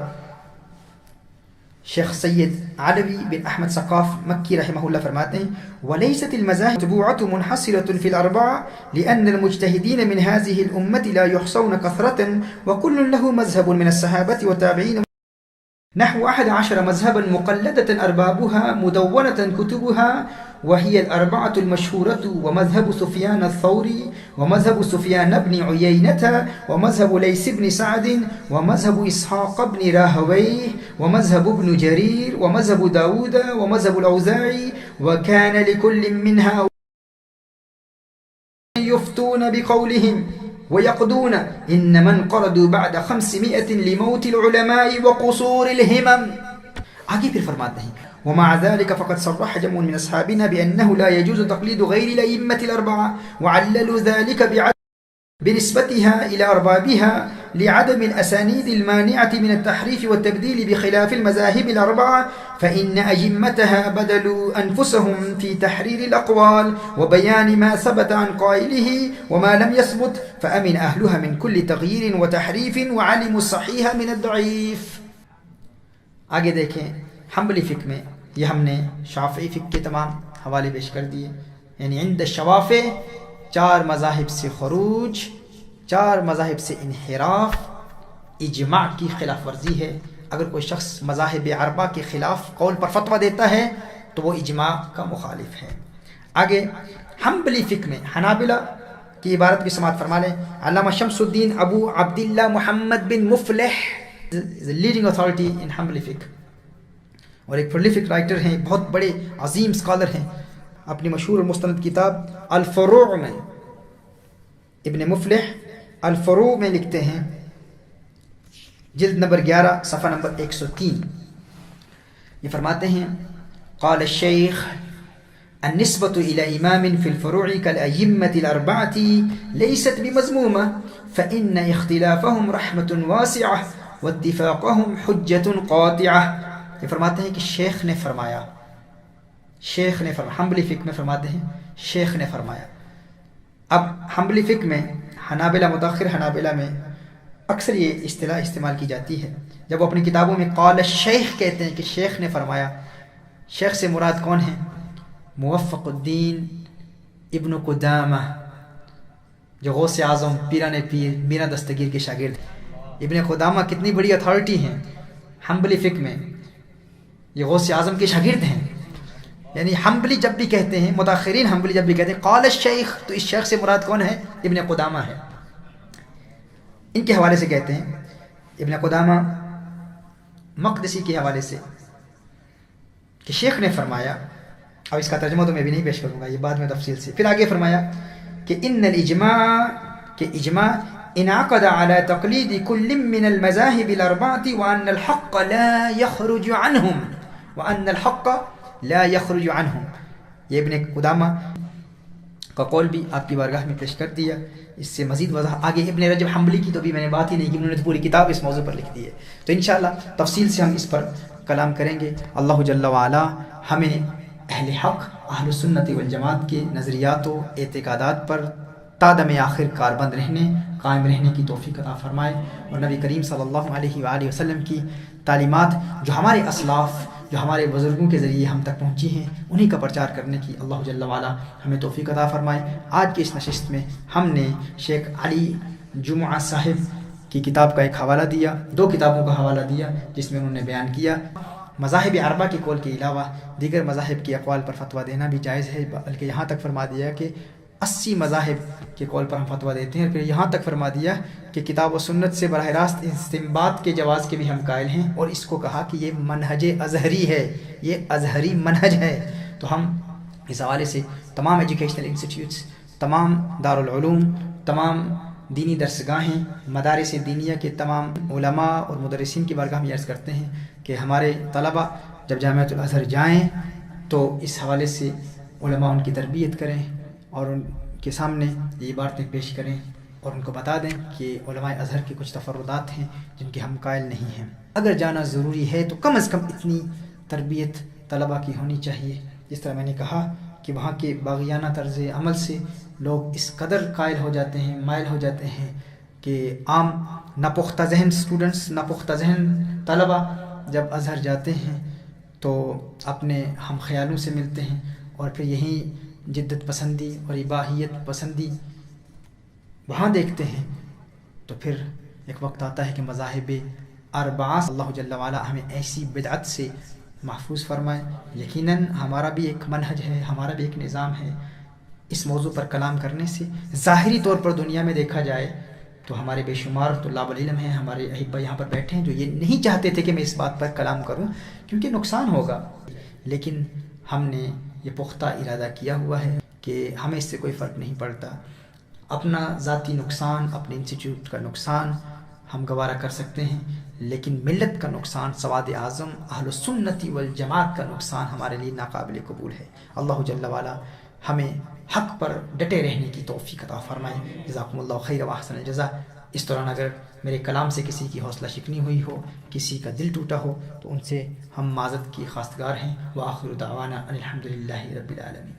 شیخ سید علوی بن احمد ثقاف مکی رحمہ اللہ فرماتے ہیں وَلَيْسَتِ الْمَذَاهِبُ مَتْبُوعَةٌ مُنْحَصِرَةٌ فِي الْأَرْبَعَةِ لِأَنَّ الْمُجْتَهِدِينَ مِنْ هَذِهِ الْأُمَّةِ لَا يُحْصَوْنَ كَثْرَةً وَكُلٌّ لَهُ مَذْهَبٌ مِنَ الصَّحَابَةِ وَالتَّابِعِينَ نحو 11 مذهبا مقلدة أربابها مدونة كتبها وهي الأربعة المشهورة ومذهب سفيان الثوري ومذهب سفيان بن عيينة ومذهب ليث بن سعد ومذهب إسحاق بن راهويه ومذهب ابن جرير ومذهب داود ومذهب الأوزاعي وكان لكل منها يفتون بقولهم ويقضون إن من قردوا بعد 500 لموت العلماء وقصور الهمم. آگے پھر فرماتے ہیں ومع ذلك فقد صرح جمع من أصحابنا بأنه لا يجوز تقليد غير الأئمة الأربعة وعللوا ذلك بنسبتها إلى أربابها لعدم الأسانيد المانعة من التحريف والتبديل بخلاف المذاهب الأربعة فإن أئمتها بدلوا أنفسهم في تحرير الأقوال وبيان ما ثبت عن قائله وما لم يثبت فأمن أهلها من كل تغيير وتحريف وعلموا الصحيح من الضعيف. آگے دیکھیں حنبلی فقہ میں یہ ہم نے شافعی فقہ کے تمام حوالے پیش کر دیے. یعنی عند الشوافع 4 مذاہب سے خروج، 4 مذاہب سے انحراف اجماع کی خلاف ورزی ہے. اگر کوئی شخص مذاہب اربعہ کے خلاف قول پر فتویٰ دیتا ہے تو وہ اجماع کا مخالف ہے. آگے حنبلی فقہ میں حنابلہ کی عبارت بھی سماعت فرما لیں. علامہ شمس الدین ابو عبداللہ محمد بن مفلح لیڈنگ اتھارٹی ان حنبلی فقہ، اور ایک پرولیفک رائٹر ہیں، بہت بڑے عظیم اسکالر ہیں. اپنی مشہور اور مستند کتاب الفروع میں ابن مفلح الفروع میں لکھتے ہیں جلد نمبر 11 صفحہ نمبر 103. یہ فرماتے ہیں قال الشیخ النسبة إلى إمام في الفروع كالأئمة الأربعة ليست بمذمومة فإن اختلافهم رحمة واسعة واتفاقهم حجة قاطعة. یہ فرماتے ہیں کہ شیخ نے فرمایا حنبلی فقہ میں فرماتے ہیں شیخ نے فرمایا. اب حنبلی فقہ میں حنابلہ متاخر حنابلہ میں اکثر یہ اصطلاح استعمال کی جاتی ہے جب وہ اپنی کتابوں میں قال الشیخ کہتے ہیں کہ شیخ نے فرمایا. شیخ سے مراد کون ہیں؟ موفق الدین ابن قدامہ جو غوث اعظم پیران پیر میرا دستگیر کے شاگرد. ابن قدامہ کتنی بڑی اتھارٹی ہیں حنبلی فقہ میں، یہ غوث اعظم کے شاگرد ہیں. یعنی حنبلی جب بھی کہتے ہیں، متاخرین حنبلی جب بھی کہتے ہیں قال الشیخ، تو اس شیخ سے مراد کون ہے؟ ابن قدامہ ہے، ان کے حوالے سے کہتے ہیں، ابن قدامہ مقدسی کے حوالے سے، کہ شیخ نے فرمایا، اب اس کا ترجمہ تو میں بھی نہیں پیش کروں گا، یہ بعد میں تفصیل سے، پھر آگے فرمایا کہ ان الاجماع، کہ اجماع انعقد على تقلید كل من المذاهب الاربعه وان الحق لا يخرج عنهم، وان الحق لا يخرج عنهم، یہ ابن قدامہ کا قول بھی آپ کی بارگاہ میں پیش کر دیا۔ اس سے مزید وضاحت آگے ابن رجب حنبلی کی تو بھی میں نے بات ہی نہیں کی، انہوں نے پوری کتاب اس موضوع پر لکھ دی ہے، تو انشاءاللہ تفصیل سے ہم اس پر کلام کریں گے۔ اللہ جل وعلا ہمیں اہل حق، اہل سنت والجماعت کے نظریات و اعتقادات پر تا دم آخر کاربند رہنے، قائم رہنے کی توفیق عطا فرمائے، اور نبی کریم صلی اللہ علیہ وآلہ وسلم کی تعلیمات جو ہمارے اسلاف، جو ہمارے بزرگوں کے ذریعے ہم تک پہنچی ہیں، انہی کا پرچار کرنے کی اللہ جل وعلا ہمیں توفیق عطا فرمائے۔ آج کی اس نشست میں ہم نے شیخ علی جمعہ صاحب کی کتاب کا ایک حوالہ دیا، 2 کتابوں کا حوالہ دیا، جس میں انہوں نے بیان کیا مذاہب اربعہ کے قول کے علاوہ دیگر مذاہب کے اقوال پر فتویٰ دینا بھی جائز ہے، بلکہ یہاں تک فرما دیا کہ 80 مذاہب کے قول پر ہم فتویٰ دیتے ہیں، اور پھر یہاں تک فرما دیا کہ کتاب و سنت سے براہ راست استنباط کے جواز کے بھی ہم قائل ہیں، اور اس کو کہا کہ یہ منہج ازہری ہے، یہ ازہری منہج ہے۔ تو ہم اس حوالے سے تمام ایجوکیشنل انسٹیٹیوٹس، تمام دارالعلوم، تمام دینی درسگاہیں، مدارس دینیہ کے تمام علماء اور مدرسین کی بارگاہ میں عرض کرتے ہیں کہ ہمارے طلبہ جب جامعۃ الازہر جائیں تو اس حوالے سے علماء ان کی تربیت کریں، اور ان کے سامنے یہ باتیں پیش کریں، اور ان کو بتا دیں کہ علماء ازہر کے کچھ تفردات ہیں جن کے ہم قائل نہیں ہیں۔ اگر جانا ضروری ہے تو کم از کم اتنی تربیت طلبہ کی ہونی چاہیے، جس طرح میں نے کہا کہ وہاں کے باغیانہ طرز عمل سے لوگ اس قدر قائل ہو جاتے ہیں، مائل ہو جاتے ہیں کہ عام ناپختہ ذہن اسٹوڈنٹس، ناپختہ ذہن طلبہ جب ازہر جاتے ہیں تو اپنے ہم خیالوں سے ملتے ہیں، اور پھر یہیں جدت پسندی اور اباحیت پسندی وہاں دیکھتے ہیں، تو پھر ایک وقت آتا ہے کہ مذاہب اربعہ، اللہ جل وعلا ہمیں ایسی بدعت سے محفوظ فرمائے۔ یقیناً ہمارا بھی ایک منہج ہے، ہمارا بھی ایک نظام ہے۔ اس موضوع پر کلام کرنے سے ظاہری طور پر دنیا میں دیکھا جائے تو ہمارے بے شمار طلاب العلم ہیں، ہمارے احبہ یہاں پر بیٹھے ہیں جو یہ نہیں چاہتے تھے کہ میں اس بات پر کلام کروں کیونکہ نقصان ہوگا، لیکن ہم نے یہ پختہ ارادہ کیا ہوا ہے کہ ہمیں اس سے کوئی فرق نہیں پڑتا۔ اپنا ذاتی نقصان، اپنے انسٹیٹیوٹ کا نقصان ہم گوارہ کر سکتے ہیں، لیکن ملت کا نقصان، سواد اعظم اہل السنت والجماعت کا نقصان ہمارے لیے ناقابل قبول ہے۔ اللہ جل وعلا ہمیں حق پر ڈٹے رہنے کی توفیق عطا فرمائے۔ جزاکم اللہ خیر و احسن الجزاء۔ اس دوران اگر میرے کلام سے کسی کی حوصلہ شکنی ہوئی ہو، کسی کا دل ٹوٹا ہو، تو ان سے ہم معذرت کی خواستگار ہیں۔ وآخر دعوانا ان الحمد للہ رب العالمین۔